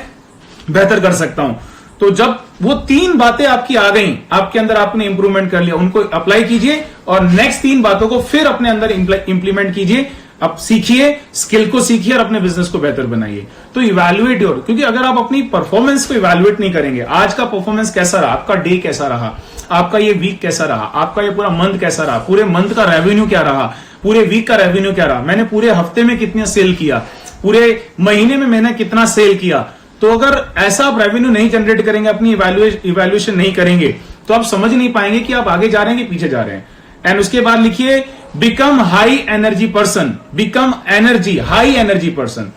बेहतर कर सकता हूं। तो जब वो 3 बातें आपकी आ गई, आपके अंदर आपने इंप्रूवमेंट कर लिया, उनको अप्लाई कीजिए और नेक्स्ट 3 बातों को फिर अपने अंदर इंप्लीमेंट कीजिए। अब सीखिए, स्किल को सीखिए और अपने बिजनेस को बेहतर बनाइए। तो इवैल्यूएट योर, क्योंकि अगर आप अपनी परफॉर्मेंस को इवैल्यूएट नहीं करेंगे, आज का परफॉर्मेंस कैसा रहा, आपका डे कैसा रहा, आपका ये वीक कैसा रहा, आपका ये पूरा मंथ कैसा रहा, पूरे मंथ का रेवेन्यू क्या रहा, पूरे वीक का रेवेन्यू क्या रहा, मैंने पूरे हफ्ते में कितना सेल किया, पूरे महीने में मैंने कितना सेल किया, तो अगर ऐसा आप रेवेन्यू नहीं जनरेट करेंगे, अपनी इवैल्यूएशन नहीं करेंगे, तो आप समझ नहीं पाएंगे कि आप आगे जा रहे हैं कि पीछे जा रहे हैं। एंड उसके बाद लिखिए become high energy person, become energy high energy person.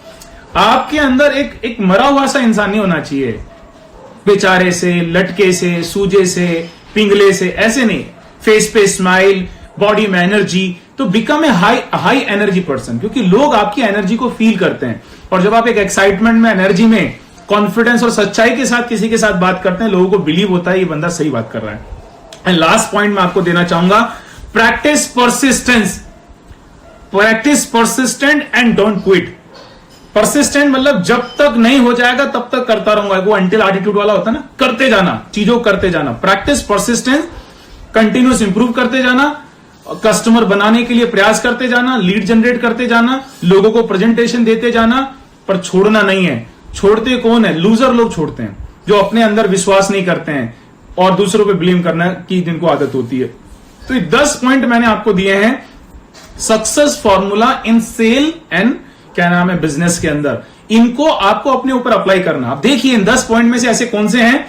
आपके अंदर एक मरा हुआ सा इंसान नहीं होना चाहिए, बेचारे से, लटके से, सूजे से, पिंगले से, ऐसे नहीं, फेस पे स्माइल, बॉडी में एनर्जी। तो become a high energy person, क्योंकि लोग आपकी एनर्जी को फील करते हैं, और जब आप एक एक्साइटमेंट में, एनर्जी में, कॉन्फिडेंस और सच्चाई के साथ किसी के साथ बात करते हैं, लोगों को बिलीव होता है ये बंदा सही बात कर रहा है। एंड लास्ट पॉइंट मैं आपको देना चाहूंगा, practice persistence, practice persistent and don't quit. Persistent मतलब जब तक नहीं हो जाएगा तब तक करता रहूंगा, वो अंटिल एटीट्यूड वाला होता है ना, करते जाना, चीजों करते जाना। प्रैक्टिस परसिस्टेंस, कंटिन्यूस इंप्रूव करते जाना, कस्टमर बनाने के लिए प्रयास करते जाना, लीड जनरेट करते जाना, लोगों को प्रेजेंटेशन देते जाना, पर छोड़ना नहीं है। छोड़ते कौन है? लूजर लोग छोड़ते हैं, जो अपने अंदर विश्वास नहीं करते हैं और दूसरों पे ब्लेम करना की जिनको आदत होती है। तो ये 10 पॉइंट मैंने आपको दिए हैं, success formula in sale and क्या नाम है बिजनेस के अंदर। इनको आपको अपने ऊपर अप्लाई करना। आप देखिए इन 10 पॉइंट में से ऐसे कौन से हैं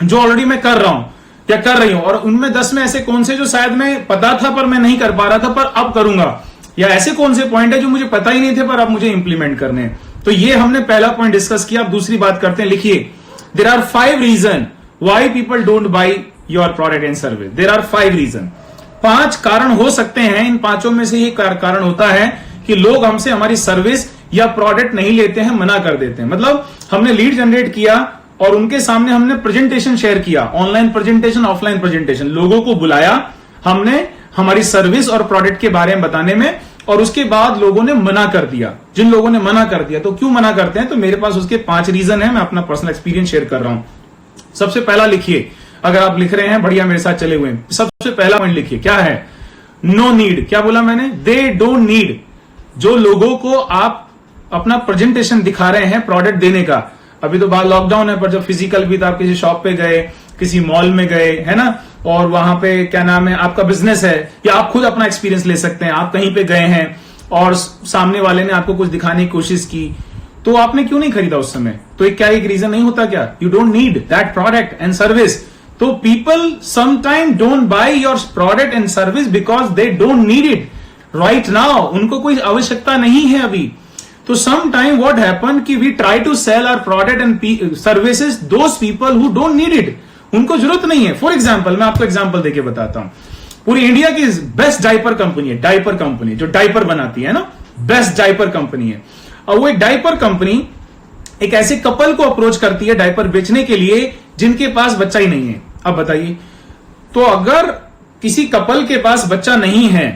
जो ऑलरेडी मैं कर रहा हूं या कर रही हूं, और उनमें 10 में ऐसे कौन से जो शायद मैं पता था पर मैं नहीं कर पा रहा था पर अब करूंगा, या ऐसे कौन से पॉइंट है जो मुझे पता ही नहीं थे पर अब मुझे इंप्लीमेंट करने हैं। तो ये हमने पहला पॉइंट डिस्कस किया। अब दूसरी बात करते हैं, लिखिए there are 5 reason why people don't buy your product and service. There are 5 reason, 5 कारण हो सकते हैं। इन पांचों में से ये कारण होता है कि लोग हमसे हमारी सर्विस या प्रोडक्ट नहीं लेते हैं, मना कर देते हैं। मतलब हमने लीड जनरेट किया और उनके सामने हमने प्रेजेंटेशन शेयर किया, ऑनलाइन प्रेजेंटेशन, ऑफलाइन प्रेजेंटेशन, लोगों को बुलाया हमने हमारी सर्विस और प्रोडक्ट के बारे में बताने में, और उसके बाद लोगों ने मना कर दिया। जिन लोगों ने मना कर दिया, तो क्यों मना करते हैं, तो मेरे पास उसके 5 रीजन है। मैं अपना पर्सनल एक्सपीरियंस शेयर कर रहा हूं। सबसे पहला लिखिए, अगर आप लिख रहे हैं बढ़िया, मेरे साथ चले हुए हैं। सबसे पहला पॉइंट लिखिए, क्या है? No need. क्या बोला मैंने? They don't need. जो लोगों को आप अपना प्रेजेंटेशन दिखा रहे हैं प्रोडक्ट देने का, अभी तो बाहर लॉकडाउन है, पर जब फिजिकल भी था, आप किसी शॉप पे गए, किसी मॉल में गए, है ना, और वहां पे क्या नाम है, आपका बिजनेस है, या आप खुद अपना एक्सपीरियंस ले सकते हैं, आप कहीं पे गए हैं और सामने वाले ने आपको कुछ दिखाने की कोशिश की, तो आपने क्यों नहीं खरीदा उस समय? तो एक रीजन नहीं होता क्या? You don't need that product and service. तो people sometime don't buy your product and service because they don't need it right now. उनको कोई आवश्यकता नहीं है अभी। तो समटाइम व्हाट हैपन कि we try to sell our product and services those people who don't need it. उनको जरूरत नहीं है। फॉर एग्जाम्पल, मैं आपको एग्जाम्पल देके बताता हूं। पूरी इंडिया की बेस्ट डायपर कंपनी है, डायपर कंपनी जो डायपर बनाती है ना, बेस्ट डायपर कंपनी है। और वो एक डायपर कंपनी एक ऐसे कपल को अप्रोच करती है डायपर बेचने के लिए जिनके पास बच्चा ही नहीं है। अब बताइए, तो अगर किसी कपल के पास बच्चा नहीं है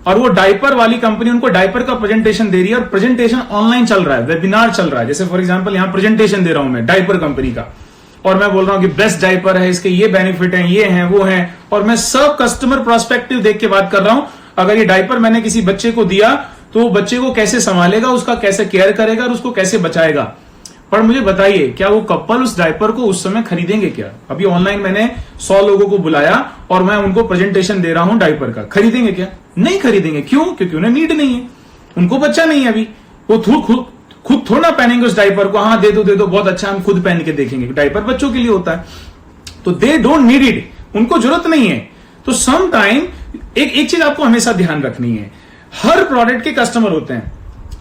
और वो डायपर वाली कंपनी उनको डायपर का प्रेजेंटेशन दे रही है, और प्रेजेंटेशन ऑनलाइन चल रहा है, वेबिनार चल रहा है, जैसे फॉर एग्जांपल यहां प्रेजेंटेशन दे रहा हूं मैं डायपर कंपनी का, और मैं बोल रहा हूं कि बेस्ट डायपर है, इसके ये बेनिफिट है, ये हैं, वो हैं, और मैं सब कस्टमर प्रोस्पेक्टिव देख के बात कर रहा हूं। अगर ये डायपर मैंने किसी बच्चे को दिया तो वो बच्चे को कैसे संभालेगा, उसका कैसे केयर करेगा और उसको कैसे बचाएगा। पर मुझे बताइए, क्या वो कपल उस डायपर को उस समय खरीदेंगे क्या? अभी ऑनलाइन मैंने 100 लोगों को बुलाया और मैं उनको प्रेजेंटेशन दे रहा हूं डायपर का, खरीदेंगे क्या? नहीं खरीदेंगे। क्यों? क्योंकि उन्हें नीड नहीं है, उनको बच्चा नहीं है अभी। वो खुद थोड़ा पहनेंगे उस डायपर को, हाँ दे दो बहुत अच्छा, हम खुद पहन के देखेंगे। डायपर बच्चों के लिए होता है, तो दे डोंट नीड इट, उनको जरूरत नहीं है। तो सम टाइम एक चीज आपको हमेशा ध्यान रखनी है, हर प्रोडक्ट के कस्टमर होते हैं,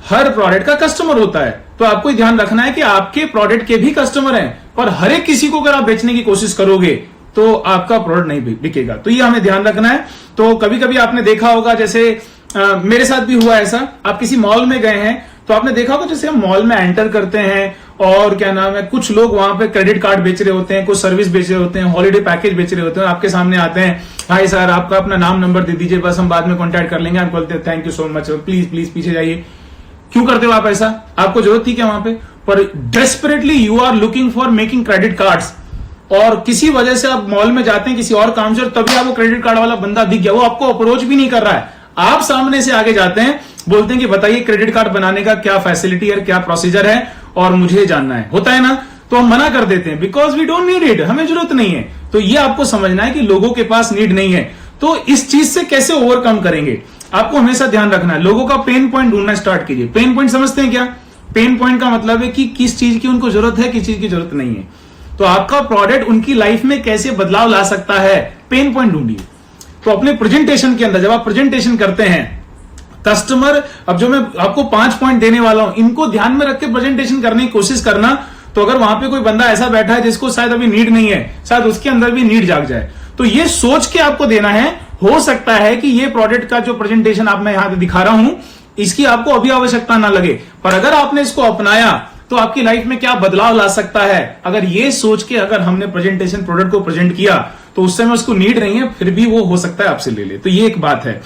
हर प्रोडक्ट का कस्टमर होता है। तो आपको ध्यान रखना है कि आपके प्रोडक्ट के भी कस्टमर हैं, पर हर एक किसी को अगर आप बेचने की कोशिश करोगे तो आपका प्रोडक्ट नहीं बिकेगा। तो ये हमें ध्यान रखना है। तो कभी कभी आपने देखा होगा, जैसे मेरे साथ भी हुआ ऐसा, आप किसी मॉल में गए हैं तो आपने देखा होगा, जैसे हम मॉल में एंटर करते हैं और क्या नाम है, कुछ लोग वहां पे क्रेडिट कार्ड बेच रहे होते हैं, कुछ सर्विस बेच रहे होते हैं, हॉलीडे पैकेज बेच रहे होते हैं, आपके सामने आते हैं, हाय सर आपका अपना नाम नंबर दे दीजिए, बस हम बाद में कॉन्टैक्ट कर लेंगे। आप बोलते हैं thank you so much, please please पीछे जाइए। क्यों करते हो आप ऐसा? आपको जरूरत थी क्या वहां पे? पर desperately you are looking for making credit cards, और किसी वजह से आप मॉल में जाते हैं किसी और काम से, और तभी आपको क्रेडिट कार्ड वाला बंदा दिख गया, वो आपको अप्रोच भी नहीं कर रहा है, आप सामने से आगे जाते हैं, बोलते हैं कि बताइए क्रेडिट कार्ड बनाने का क्या फैसिलिटी है, क्या प्रोसीजर है और मुझे जानना है, होता है ना, तो हम मना कर देते हैं because we don't need it, हमें जरूरत नहीं है। तो ये आपको समझना है कि लोगों के पास नीड नहीं है। तो इस चीज से कैसे ओवरकम करेंगे, आपको हमेशा ध्यान रखना है। लोगों का पेन पॉइंट ढूंढना स्टार्ट कीजिए। पेन पॉइंट समझते हैं क्या? पेन पॉइंट का मतलब है कि किस चीज की उनको जरूरत है, किस चीज की जरूरत नहीं है। तो आपका प्रोडक्ट उनकी लाइफ में कैसे बदलाव ला सकता है, पेन पॉइंट ढूंढिए। तो अपने प्रेजेंटेशन के अंदर जब आप प्रेजेंटेशन करते हैं, कस्टमर, अब जो मैं आपको 5 पॉइंट देने वाला हूं, इनको ध्यान में रख के प्रेजेंटेशन करने की कोशिश करना। तो अगर वहां पे कोई बंदा ऐसा बैठा है जिसको शायद अभी नीड नहीं है, शायद उसके अंदर भी नीड जाग जाए। तो ये सोच के आपको देना है। हो सकता है कि ये प्रोडक्ट का जो प्रेजेंटेशन आप मैं यहां पे दिखा रहा हूं, इसकी आपको अभी आवश्यकता ना लगे, पर अगर आपने इसको अपनाया तो आपकी लाइफ में क्या बदलाव ला सकता है। अगर ये सोच के अगर हमने प्रेजेंटेशन प्रोडक्ट को प्रेजेंट किया तो उस समय उसको नीड नहीं है, फिर भी वो हो सकता है आपसे ले ले। तो ये एक बात है।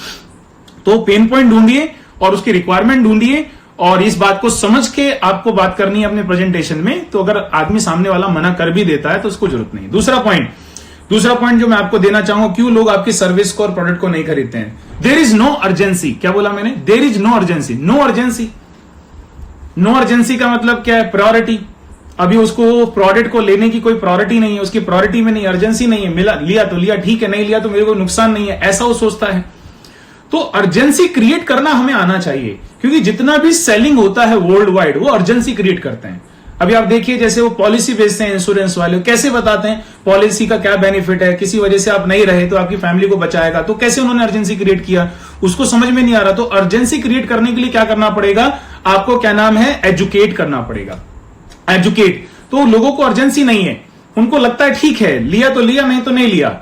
तो पेन पॉइंट ढूंढिए और उसकी रिक्वायरमेंट ढूंढिए और इस बात को समझ के आपको बात करनी है अपने प्रेजेंटेशन में। तो अगर आदमी सामने वाला मना कर भी देता है तो उसको जरूरत नहीं। दूसरा पॉइंट जो मैं आपको देना चाहूंगा, क्यों लोग आपकी सर्विस को और प्रोडक्ट को नहीं खरीदते हैं। There is no urgency. क्या बोला मैंने? There is no urgency. No urgency, no urgency का मतलब क्या है? प्रायोरिटी। अभी उसको प्रोडक्ट को लेने की कोई प्रायोरिटी नहीं है, उसकी प्रायोरिटी में नहीं, अर्जेंसी नहीं है। मिला, लिया तो लिया, ठीक है, नहीं लिया तो मेरे को नुकसान नहीं है, ऐसा वो सोचता है। तो अर्जेंसी क्रिएट करना हमें आना चाहिए, क्योंकि जितना भी सेलिंग होता है वर्ल्ड वाइड, वो अर्जेंसी क्रिएट करते हैं। अभी आप देखिए, जैसे वो पॉलिसी बेचते हैं इंश्योरेंस वाले, कैसे बताते हैं पॉलिसी का क्या बेनिफिट है, किसी वजह से आप नहीं रहे तो आपकी फैमिली को बचाएगा। तो कैसे उन्होंने अर्जेंसी क्रिएट किया, उसको समझ में नहीं आ रहा। तो अर्जेंसी क्रिएट करने के लिए क्या करना पड़ेगा आपको? क्या नाम है? एजुकेट करना पड़ेगा। एजुकेट। तो लोगों को अर्जेंसी नहीं है, उनको लगता है ठीक है, लिया तो लिया, नहीं तो नहीं लिया।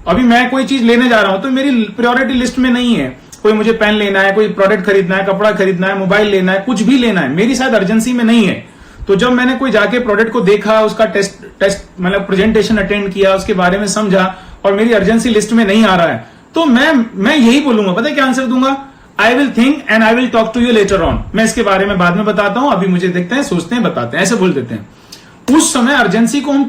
अभी मैं कोई चीज लेने जा रहा हूं तो मेरी प्रायोरिटी लिस्ट में नहीं है। कोई मुझे पेन लेना है, कोई प्रोडक्ट खरीदना है, कपड़ा खरीदना है, मोबाइल लेना है, कुछ भी लेना है, मेरी शायद अर्जेंसी में नहीं है। तो जब मैंने कोई जाके प्रोडक्ट को देखा, उसका टेस्ट मतलब प्रेजेंटेशन अटेंड किया, उसके बारे में समझा और मेरी अर्जेंसी लिस्ट में नहीं आ रहा है, तो मैं यही बोलूंगा, पता है क्या आंसर दूंगा? I will think and I will talk to you later on. मैं इसके बारे में बाद में बताता हूं, अभी मुझे देखते हैं, सोचते हैं, बताते हैं, ऐसे बोल देते हैं। उस समय अर्जेंसी को हम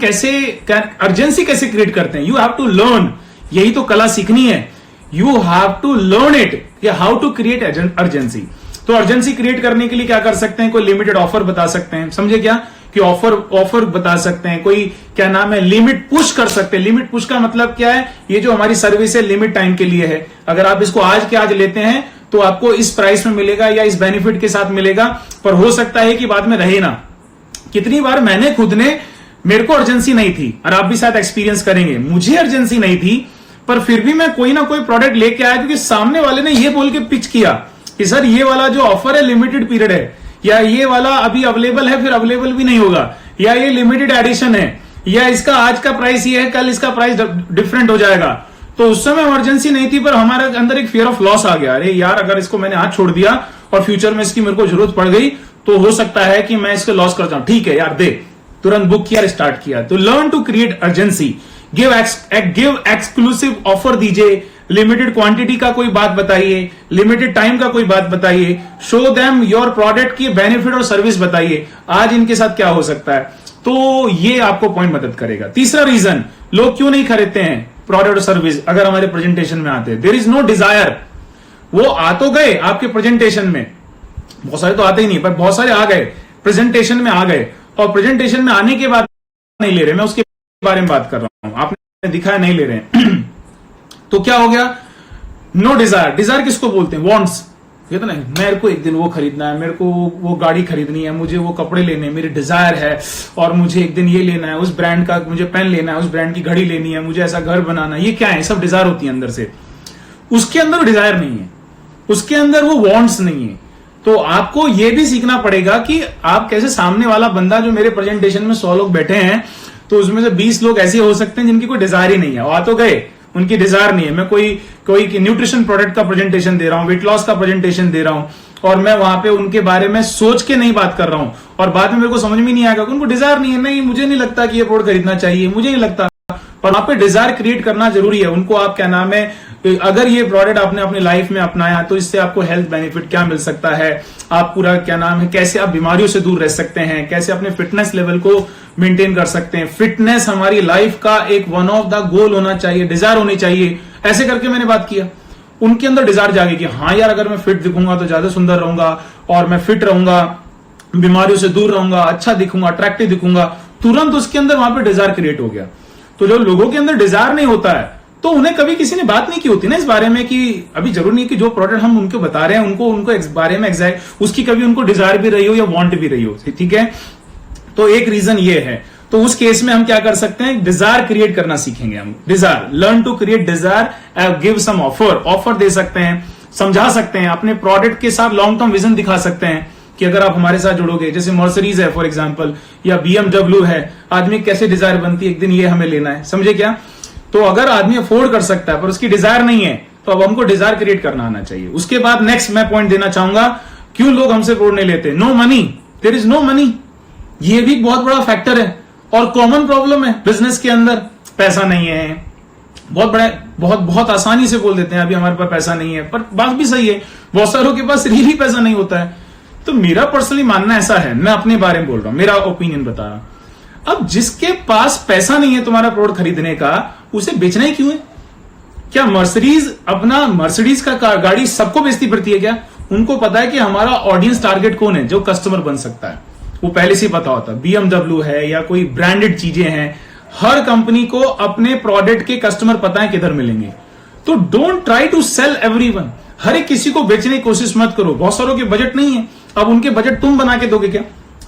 अर्जेंसी कैसे क्रिएट करते हैं? You have to learn. यही तो कला सीखनी है। You have to learn it, how to create urgency. तो अर्जेंसी क्रिएट करने के लिए क्या कर सकते हैं? कोई लिमिटेड ऑफर बता सकते हैं, समझे क्या? कि ऑफर बता सकते हैं, कोई क्या नाम है, लिमिट पुश कर सकते हैं। लिमिट पुश का मतलब क्या है? ये जो हमारी सर्विस है लिमिट टाइम के लिए है, अगर आप इसको आज के आज लेते हैं तो आपको इस प्राइस में मिलेगा या इस बेनिफिट के साथ मिलेगा, पर हो सकता है कि बाद में रहे ना। कितनी बार मैंने खुद ने, मेरे को अर्जेंसी नहीं थी और आप भी शायद एक्सपीरियंस करेंगे, मुझे अर्जेंसी नहीं थी, पर फिर भी मैं कोई ना कोई प्रोडक्ट लेके आया क्योंकि सामने वाले ने ये बोल के पिच किया कि सर ये वाला जो ऑफर है लिमिटेड पीरियड है, या ये वाला अभी अवेलेबल है, फिर अवेलेबल भी नहीं होगा, या ये लिमिटेड एडिशन है, या इसका आज का प्राइस ये है, कल इसका प्राइस डिफरेंट हो जाएगा। तो उस समय इमरजेंसी नहीं थी, पर हमारे अंदर एक फियर ऑफ लॉस आ गया। अरे यार, अगर इसको मैंने आज छोड़ दिया और फ्यूचर में इसकी मेरे को जरूरत पड़ गई तो हो सकता है कि मैं इसको लॉस कर जाऊं। ठीक है यार, दे, तुरंत बुक किया, स्टार्ट किया। तो learn to create urgency. Give exclusive offer दीजिए, लिमिटेड क्वांटिटी का कोई बात बताइए, लिमिटेड टाइम का कोई बात बताइए, शो देम योर प्रोडक्ट की बेनिफिट और सर्विस बताइए, आज इनके साथ क्या हो सकता है। तो ये आपको पॉइंट मदद करेगा। तीसरा रीजन लोग क्यों नहीं खरीदते हैं प्रोडक्ट और सर्विस, अगर हमारे प्रेजेंटेशन में आते हैं, देयर इज नो डिजायर। वो आ तो गए आपके प्रेजेंटेशन में, बहुत सारे तो आते ही नहीं, पर बहुत सारे आ गए, प्रेजेंटेशन में आ गए, और प्रेजेंटेशन में आने के बाद नहीं ले रहे, मैं उसके बारे में बात कर रहा हूं, आपने दिखाया नहीं ले रहे हैं। तो क्या हो गया? No desire. डिजायर किसको बोलते हैं? वॉन्ट्स। ये तो नहीं, मेरे को एक दिन वो खरीदना है, मेरे को वो गाड़ी खरीदनी है, मुझे वो कपड़े लेने हैं, मेरी डिजायर है, और मुझे एक दिन ये लेना है, उस ब्रांड का मुझे पेन लेना है, उस ब्रांड की घड़ी लेनी है, मुझे ऐसा घर बनाना है। ये क्या है? सब डिजायर होती है अंदर से। उसके अंदर डिजायर नहीं है, उसके अंदर वो वॉन्ट्स नहीं है। तो आपको ये भी सीखना पड़ेगा कि आप कैसे, सामने वाला बंदा, जो मेरे प्रेजेंटेशन में 100 लोग बैठे हैं, तो उसमें से 20 लोग ऐसे हो सकते हैं जिनकी कोई डिजायर ही नहीं है, आ तो गए, उनकी डिजायर नहीं है। मैं कोई न्यूट्रिशन प्रोडक्ट का प्रेजेंटेशन दे रहा हूं, वेट लॉस का प्रेजेंटेशन दे रहा हूं, और मैं वहां पे उनके बारे में सोच के नहीं बात कर रहा हूं, और बाद में मेरे को समझ में नहीं आएगा, उनको डिजायर नहीं है, नहीं मुझे नहीं लगता कि ये प्रोडक्ट खरीदना चाहिए, मुझे नहीं लगता। पर वहां पे डिजायर क्रिएट करना जरूरी है। उनको आप क्या नाम है, अगर ये प्रोडक्ट आपने अपनी लाइफ में अपनाया तो इससे आपको हेल्थ बेनिफिट क्या मिल सकता है, आप पूरा क्या नाम है, कैसे आप बीमारियों से दूर रह सकते हैं, कैसे अपने फिटनेस लेवल को मेंटेन कर सकते हैं। फिटनेस हमारी लाइफ का एक वन ऑफ द गोल होना चाहिए, डिजायर होनी चाहिए। ऐसे करके मैंने बात किया, उनके अंदर डिजायर जागे कि हाँ यार, अगर मैं फिट दिखूंगा तो ज्यादा सुंदर रहूंगा, और मैं फिट रहूंगा, बीमारियों से दूर रहूंगा, अच्छा दिखूंगा, अट्रैक्टिव दिखूंगा, तुरंत उसके अंदर वहां पे डिजायर क्रिएट हो गया। तो जो लोगों के अंदर डिजायर नहीं होता है, तो उन्हें कभी किसी ने बात नहीं की होती ना इस बारे में कि अभी जरूरी नहीं कि जो प्रोडक्ट हम उनको बता रहे हैं उनको इस बारे में एग्जैक्ट उसकी कभी उनको डिजायर भी रही हो या वांट भी रही हो, ठीक है। तो एक रीजन ये है। तो उस केस में हम क्या कर सकते हैं, डिजायर क्रिएट करना सीखेंगे हम। Desire, learn to create desire, give some offer दे सकते हैं, समझा सकते हैं, अपने प्रोडक्ट के साथ लॉन्ग टर्म विजन दिखा सकते हैं कि अगर आप हमारे साथ जुड़ोगे, जैसे मर्सिडीज है फॉर एग्जांपल, या BMW है, आदमी कैसे डिजायर बनती है एक दिन ये हमें लेना है, समझे क्या। तो अगर आदमी अफोर्ड कर सकता है पर उसकी डिजायर नहीं है, तो अब हमको डिजायर क्रिएट करना आना चाहिए। उसके बाद नेक्स्ट मैं पॉइंट देना चाहूंगा, क्यों लोग हमसे प्रोडक्ट नहीं लेते। No money, there is no money, ये भी बहुत बड़ा फैक्टर है और कॉमन प्रॉब्लम है बिजनेस के अंदर। पैसा नहीं है, बहुत आसानी से बोल देते हैं अभी हमारे पास पैसा नहीं है, पर बात भी सही है, बहुत सारों के पास रियली पैसा नहीं होता है। तो मेरा पर्सनली मानना ऐसा है, मैं अपने बारे में बोल रहा हूं, मेरा ओपिनियन बता रहा हूं। अब जिसके पास पैसा नहीं है तुम्हारा प्रोडक्ट खरीदने का, उसे बेचना ही क्यों है। क्या मर्सिडीज का गाड़ी सबको बेचती पड़ती है क्या। उनको पता है कि हमारा ऑडियंस टारगेट कौन है जो कस्टमर बन सकता है, वो पहले से पता होता है। BMW है या कोई ब्रांडेड चीजें हैं, हर कंपनी को अपने प्रोडक्ट के कस्टमर पता है किधर मिलेंगे। तो don't try to sell everyone, हर एक किसी को बेचने की कोशिश मत करो। बहुत सारों के बजट नहीं है, अब उनके बजट तुम बना के दोगे क्या।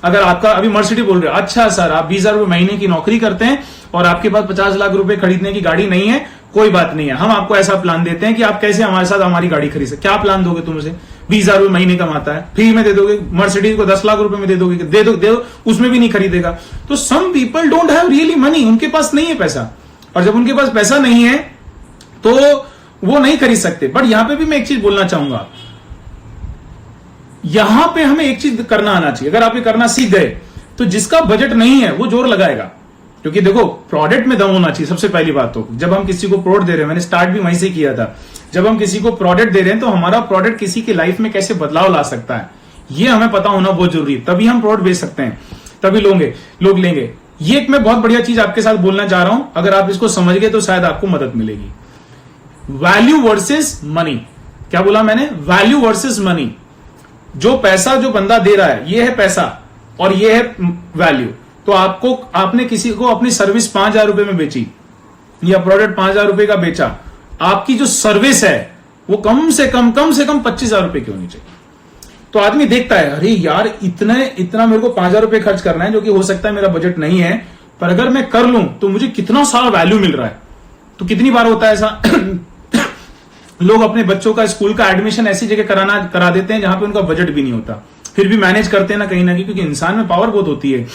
अगर आपका अभी मर्सिडीज बोल रहे हो, अच्छा सर आप 20,000 रुपए महीने की नौकरी करते हैं और आपके पास 50 लाख रुपए खरीदने की गाड़ी नहीं है, कोई बात नहीं है, हम आपको ऐसा प्लान देते हैं कि आप कैसे हमारे साथ हमारी गाड़ी खरीद सकते। क्या प्लान दोगे तुम उसे, 20,000 रुपए महीने कमाता है, फ्री में दे दोगे। मर्सिडीज को 10 लाख रुपए में दे दोगे, दे दो, उसमें भी नहीं खरीदेगा। तो some people don't have really money, उनके पास नहीं है पैसा, और जब उनके पास पैसा नहीं है तो वो नहीं खरीद सकते। बट यहां पे भी मैं एक चीज बोलना चाहूंगा, यहां पे हमें एक चीज करना आना चाहिए। अगर आप ये करना सीख गए तो जिसका बजट नहीं है वो जोर लगाएगा, क्योंकि देखो प्रोडक्ट में दम होना चाहिए सबसे पहली बात। तो जब हम किसी को प्रोडक्ट दे रहे हैं, मैंने स्टार्ट भी वहीं से किया था, जब हम किसी को प्रोडक्ट दे रहे हैं तो हमारा प्रोडक्ट किसी की लाइफ में कैसे बदलाव ला सकता है ये हमें पता होना बहुत जरूरी है, तभी हम प्रोडक्ट बेच सकते हैं, तभी लोग लेंगे। ये एक मैं बहुत बढ़िया चीज आपके साथ बोलना चाह रहा हूं, अगर आप इसको समझ गए तो शायद आपको मदद मिलेगी। वैल्यू वर्सेस मनी, क्या बोला मैंने, वैल्यू वर्सेस मनी। जो पैसा जो बंदा दे रहा है ये है पैसा और ये है वैल्यू। तो आपने किसी को अपनी सर्विस 5,000 रुपए में बेची या प्रोडक्ट 5,000 रुपए का बेचा, आपकी जो सर्विस है वो कम से कम 25,000 रुपए की होनी चाहिए। तो आदमी देखता है, अरे यार इतना मेरे को 5,000 रुपए खर्च करना है, जो कि हो सकता है मेरा बजट नहीं है, पर अगर मैं कर लूं तो मुझे कितना सारा वैल्यू मिल रहा है। तो कितनी बार होता है ऐसा लोग अपने बच्चों का स्कूल का एडमिशन ऐसी जगह करा देते हैं जहां पे उनका बजट भी नहीं होता, फिर भी मैनेज करते हैं ना कहीं, क्योंकि इंसान में पावर बहुत होती है।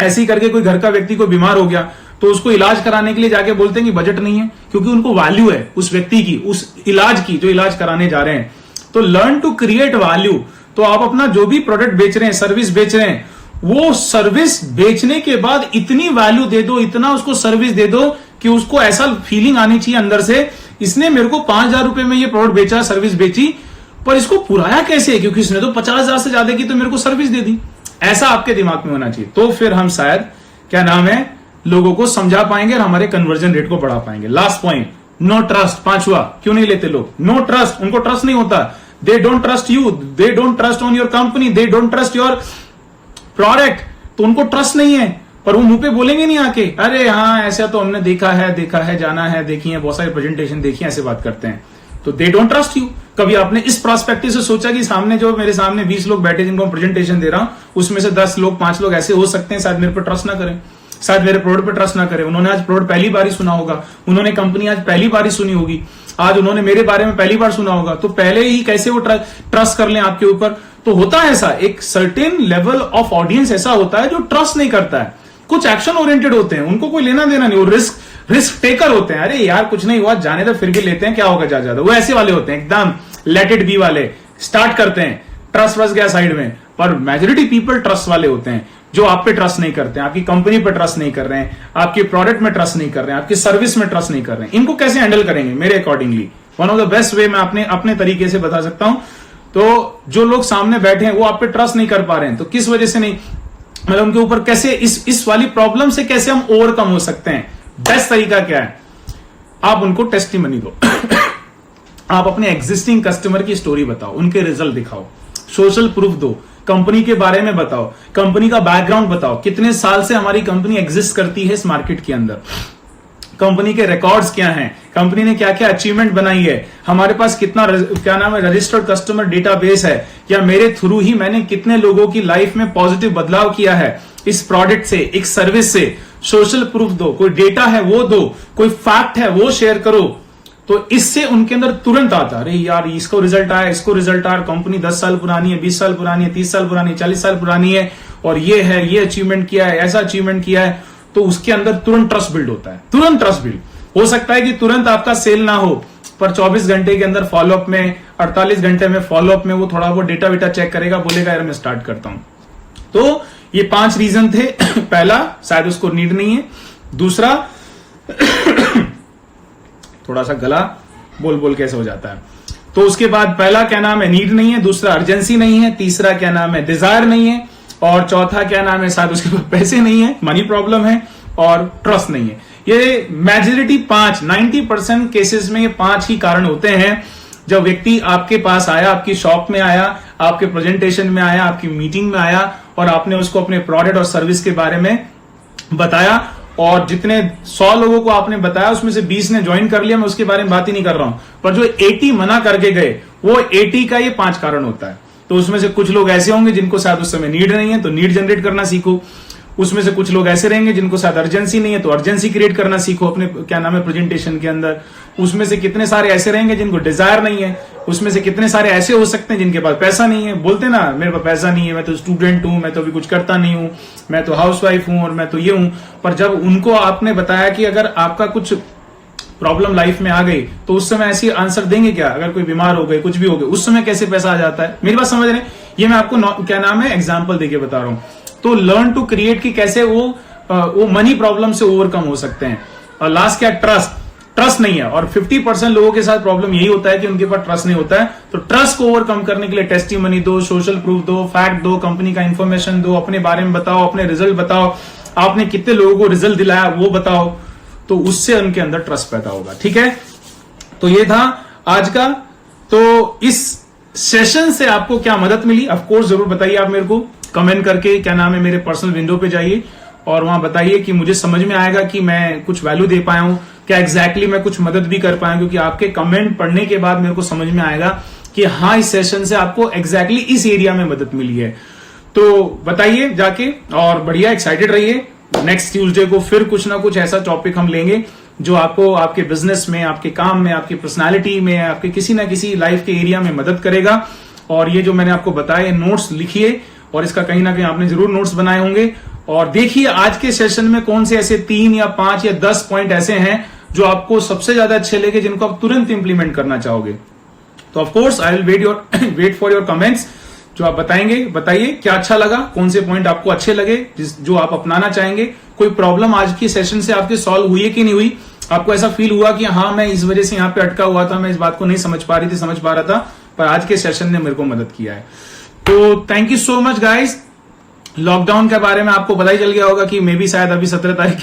ऐसे ही करके कोई घर का व्यक्ति को बीमार हो गया तो उसको इलाज कराने के लिए जाके बोलते हैं कि बजट नहीं है, क्योंकि उनको वैल्यू है उस व्यक्ति की, उस इलाज की जो इलाज कराने जा रहे हैं। तो लर्न टू क्रिएट वैल्यू। तो आप अपना जो भी प्रोडक्ट बेच रहे हैं, सर्विस बेच रहे हैं, वो सर्विस बेचने के बाद इतनी वैल्यू दे दो, इतना उसको सर्विस दे दो कि उसको ऐसा फीलिंग आनी चाहिए अंदर से, इसने मेरे को 5,000 रुपए में ये प्रोडक्ट बेचा, सर्विस बेची, पर इसको पुराया कैसे, क्योंकि इसने तो 50,000 से ज्यादा की तो मेरे को सर्विस दे दी। ऐसा आपके दिमाग में होना चाहिए, तो फिर हम शायद क्या नाम है लोगों को समझा पाएंगे और हमारे कन्वर्जन रेट को बढ़ा पाएंगे। Last point, no trust. 5वां, क्यों नहीं लेते लोग, नो ट्रस्ट। उनको ट्रस्ट नहीं होता, they don't trust you, they don't trust on your company, they don't trust your product. तो उनको ट्रस्ट नहीं है, पर वो मुंह पे बोलेंगे नहीं आके, अरे हाँ ऐसा तो हमने देखा है, जाना है, देखी है, बहुत सारी प्रेजेंटेशन देखी है, ऐसे बात करते हैं। तो दे डोंट ट्रस्ट यू। कभी आपने इस प्रोस्पेक्टिव से सोचा कि सामने जो मेरे सामने 20 लोग बैठे जिनको प्रेजेंटेशन दे रहा हूं, उसमें से 10 लोग 5 लोग ऐसे हो सकते हैं शायद मेरे पर ट्रस्ट ना करें, शायद मेरे प्रोडक्ट पर ट्रस्ट ना करें। उन्होंने आज प्रोडक्ट पहली बार ही सुना होगा, उन्होंने कंपनी आज पहली बार ही सुनी होगी, आज उन्होंने मेरे बारे में पहली बार सुना होगा, तो पहले ही कैसे वो ट्रस्ट कर लें आपके ऊपर। तो होता है ऐसा, एक सर्टेन लेवल ऑफ ऑडियंस ऐसा होता है जो ट्रस्ट नहीं करता है, कुछ एक्शन ओरिएंटेड होते हैं, उनको कोई लेना देना नहीं, वो रिस्क टेकर होते हैं। अरे यार कुछ नहीं हुआ, जाने तो फिर भी लेते हैं, क्या होगा ज्यादा। वो ऐसे वाले होते हैं एकदम लेट इट बी वाले, स्टार्ट करते हैं, ट्रस्ट बस गया साइड में। पर मेजोरिटी पीपल ट्रस्ट वाले होते हैं, जो आप पे ट्रस्ट नहीं करते हैं, आपकी कंपनी पे ट्रस्ट नहीं कर रहे हैं, आपके प्रोडक्ट में ट्रस्ट नहीं कर रहे हैं, आपकी सर्विस में ट्रस्ट नहीं कर रहे हैं। इनको कैसे हैंडल करेंगे मेरे accordingly, one of the best way मैं अपने तरीके से बता सकता हूं। तो जो लोग सामने बैठे हैं वो आप पे ट्रस्ट नहीं कर पा रहे हैं, तो किस वजह से नहीं, मतलब उनके ऊपर कैसे इस वाली प्रॉब्लम से कैसे हम ओवरकम हो सकते हैं। बेस्ट तरीका क्या है, आप उनको टेस्टिमनी दो। आप अपने एग्जिस्टिंग कस्टमर की स्टोरी बताओ, उनके रिजल्ट दिखाओ, सोशल प्रूफ दो, कंपनी के बारे में बताओ, कंपनी का बैकग्राउंड बताओ, कितने साल से हमारी कंपनी एग्जिस्ट करती है इस मार्केट के अंदर, कंपनी के रिकॉर्ड्स क्या हैं, कंपनी ने क्या क्या अचीवमेंट बनाई है, हमारे पास कितना रजिस्टर्ड कस्टमर डेटाबेस है, या मेरे थ्रू ही मैंने कितने लोगों की लाइफ में पॉजिटिव बदलाव किया है इस प्रोडक्ट से, एक सर्विस से। सोशल प्रूफ दो, कोई डेटा है वो दो, कोई फैक्ट है वो शेयर करो। तो इससे उनके अंदर तुरंत आता, अरे यार इसको रिजल्ट आया, इसको रिजल्ट आया, कंपनी 10 साल पुरानी है, 20 साल पुरानी है, 30 साल पुरानी है, 40 साल पुरानी है, और ये है, ये अचीवमेंट किया है, ऐसा अचीवमेंट किया है। तो उसके अंदर तुरंत ट्रस्ट बिल्ड होता है, तुरंत ट्रस्ट बिल्ड हो सकता है कि तुरंत आपका सेल ना हो, पर 24 घंटे के अंदर फॉलोअप में, 48 घंटे में फॉलोअप में वो थोड़ा वो डेटा वेटा चेक करेगा, बोलेगा यार मैं स्टार्ट करता हूं। तो ये 5 रीजन थे। पहला, शायद उसको नीड नहीं है। दूसरा, थोड़ा सा गला बोल बोल कैसे हो जाता है। तो उसके बाद पहला क्या नाम है, नीड नहीं है। दूसरा, अर्जेंसी नहीं है। तीसरा क्या नाम है, डिजायर नहीं है। और चौथा क्या नाम है, शायद उसके पास पैसे नहीं है, मनी प्रॉब्लम है। और ट्रस्ट नहीं है। ये मेजोरिटी 90% केसेस में ये 5 ही कारण होते हैं। जब व्यक्ति आपके पास आया, आपकी शॉप में आया, आपके प्रेजेंटेशन में आया, आपकी मीटिंग में आया, और आपने उसको अपने प्रोडक्ट और सर्विस के बारे में बताया, और जितने 100 लोगों को आपने बताया उसमें से 20 ने ज्वाइन कर लिया, मैं उसके बारे में बात ही नहीं कर रहा हूं, पर जो 80 मना करके गए, वो 80 का ये 5 कारण होता है। तो उसमें से कुछ लोग ऐसे होंगे जिनको शायद उस समय नीड नहीं है, तो नीड जनरेट करना सीखो। उसमें से कुछ लोग ऐसे रहेंगे जिनको शायद अर्जेंसी नहीं है, तो अर्जेंसी क्रिएट करना सीखो अपने क्या नाम है प्रेजेंटेशन के अंदर। उसमें से कितने सारे ऐसे रहेंगे जिनको डिजायर नहीं है। उसमें से कितने सारे ऐसे हो सकते हैं जिनके पास पैसा नहीं है। बोलते ना, मेरे पास पैसा नहीं है, मैं तो स्टूडेंट हूं, मैं तो अभी कुछ करता नहीं हूं, मैं तो हाउसवाइफ हूं, और मैं तो ये हूं। पर जब उनको आपने बताया कि अगर आपका कुछ प्रॉब्लम लाइफ में आ गई, तो उस समय ऐसी आंसर देंगे क्या? अगर कोई बीमार हो गए, कुछ भी हो गए, उस समय कैसे पैसा आ जाता है? मेरी बात समझ रहे हैं? ये मैं आपको क्या नाम है एग्जाम्पल देके बता रहा हूं। तो लर्न टू क्रिएट की कैसे वो मनी प्रॉब्लम से ओवरकम हो सकते हैं। और लास्ट क्या, ट्रस्ट नहीं है। और 50% लोगों के साथ प्रॉब्लम यही होता है कि उनके पास ट्रस्ट नहीं होता है। तो ट्रस्ट को ओवरकम करने के लिए टेस्टिमनी दो, सोशल प्रूफ दो, फैक्ट दो, कंपनी का इंफॉर्मेशन दो, अपने बारे में बताओ, अपने रिजल्ट बताओ, आपने कितने लोगों को रिजल्ट दिलाया वो बताओ। तो उससे उनके अंदर ट्रस्ट पैदा होगा। ठीक है, तो ये था आज का। तो इस सेशन से आपको क्या मदद मिली, ऑफ कोर्स जरूर बताइए आप मेरे को कमेंट करके। क्या नाम है, मेरे पर्सनल विंडो पे जाइए और वहां बताइए कि मुझे समझ में आएगा कि मैं कुछ वैल्यू दे पाया हूं, क्या एग्जैक्टली मैं कुछ मदद भी कर पाया, क्योंकि आपके कमेंट पढ़ने के बाद मेरे को समझ में आएगा कि हाँ, इस सेशन से आपको एग्जैक्टली इस एरिया में मदद मिली है। तो बताइए जाके, और बढ़िया एक्साइटेड रहिए। नेक्स्ट ट्यूसडे को फिर कुछ ना कुछ ऐसा टॉपिक हम लेंगे जो आपको आपके बिजनेस में, आपके काम में, आपकी पर्सनालिटी में, आपके किसी ना किसी लाइफ के एरिया में मदद करेगा। और ये जो मैंने आपको बताया, नोट्स लिखिए, और इसका कहीं ना कहीं आपने जरूर नोट्स बनाए होंगे। और देखिए आज के सेशन में कौन से ऐसे 3 या 5 या 10 पॉइंट ऐसे हैं जो आपको सबसे ज्यादा अच्छे लगे, जिनको आप तुरंत इंप्लीमेंट करना चाहोगे। तो of course I will wait for your comments, जो आप बताइए क्या अच्छा लगा, कौन से पॉइंट आपको अच्छे लगे, जो आप अपनाना चाहेंगे। कोई प्रॉब्लम आज की सेशन से आपके सॉल्व हुई है कि नहीं हुई, आपको ऐसा फील हुआ कि हाँ, मैं इस वजह से यहाँ पे अटका हुआ था, मैं इस बात को नहीं समझ पा रहा था, पर आज के सेशन ने मेरे को मदद किया है। तो thank you so much guys. Lockdown के बारे में आपको पता ही चल गया होगा कि मे बी शायद अभी 17 तारीख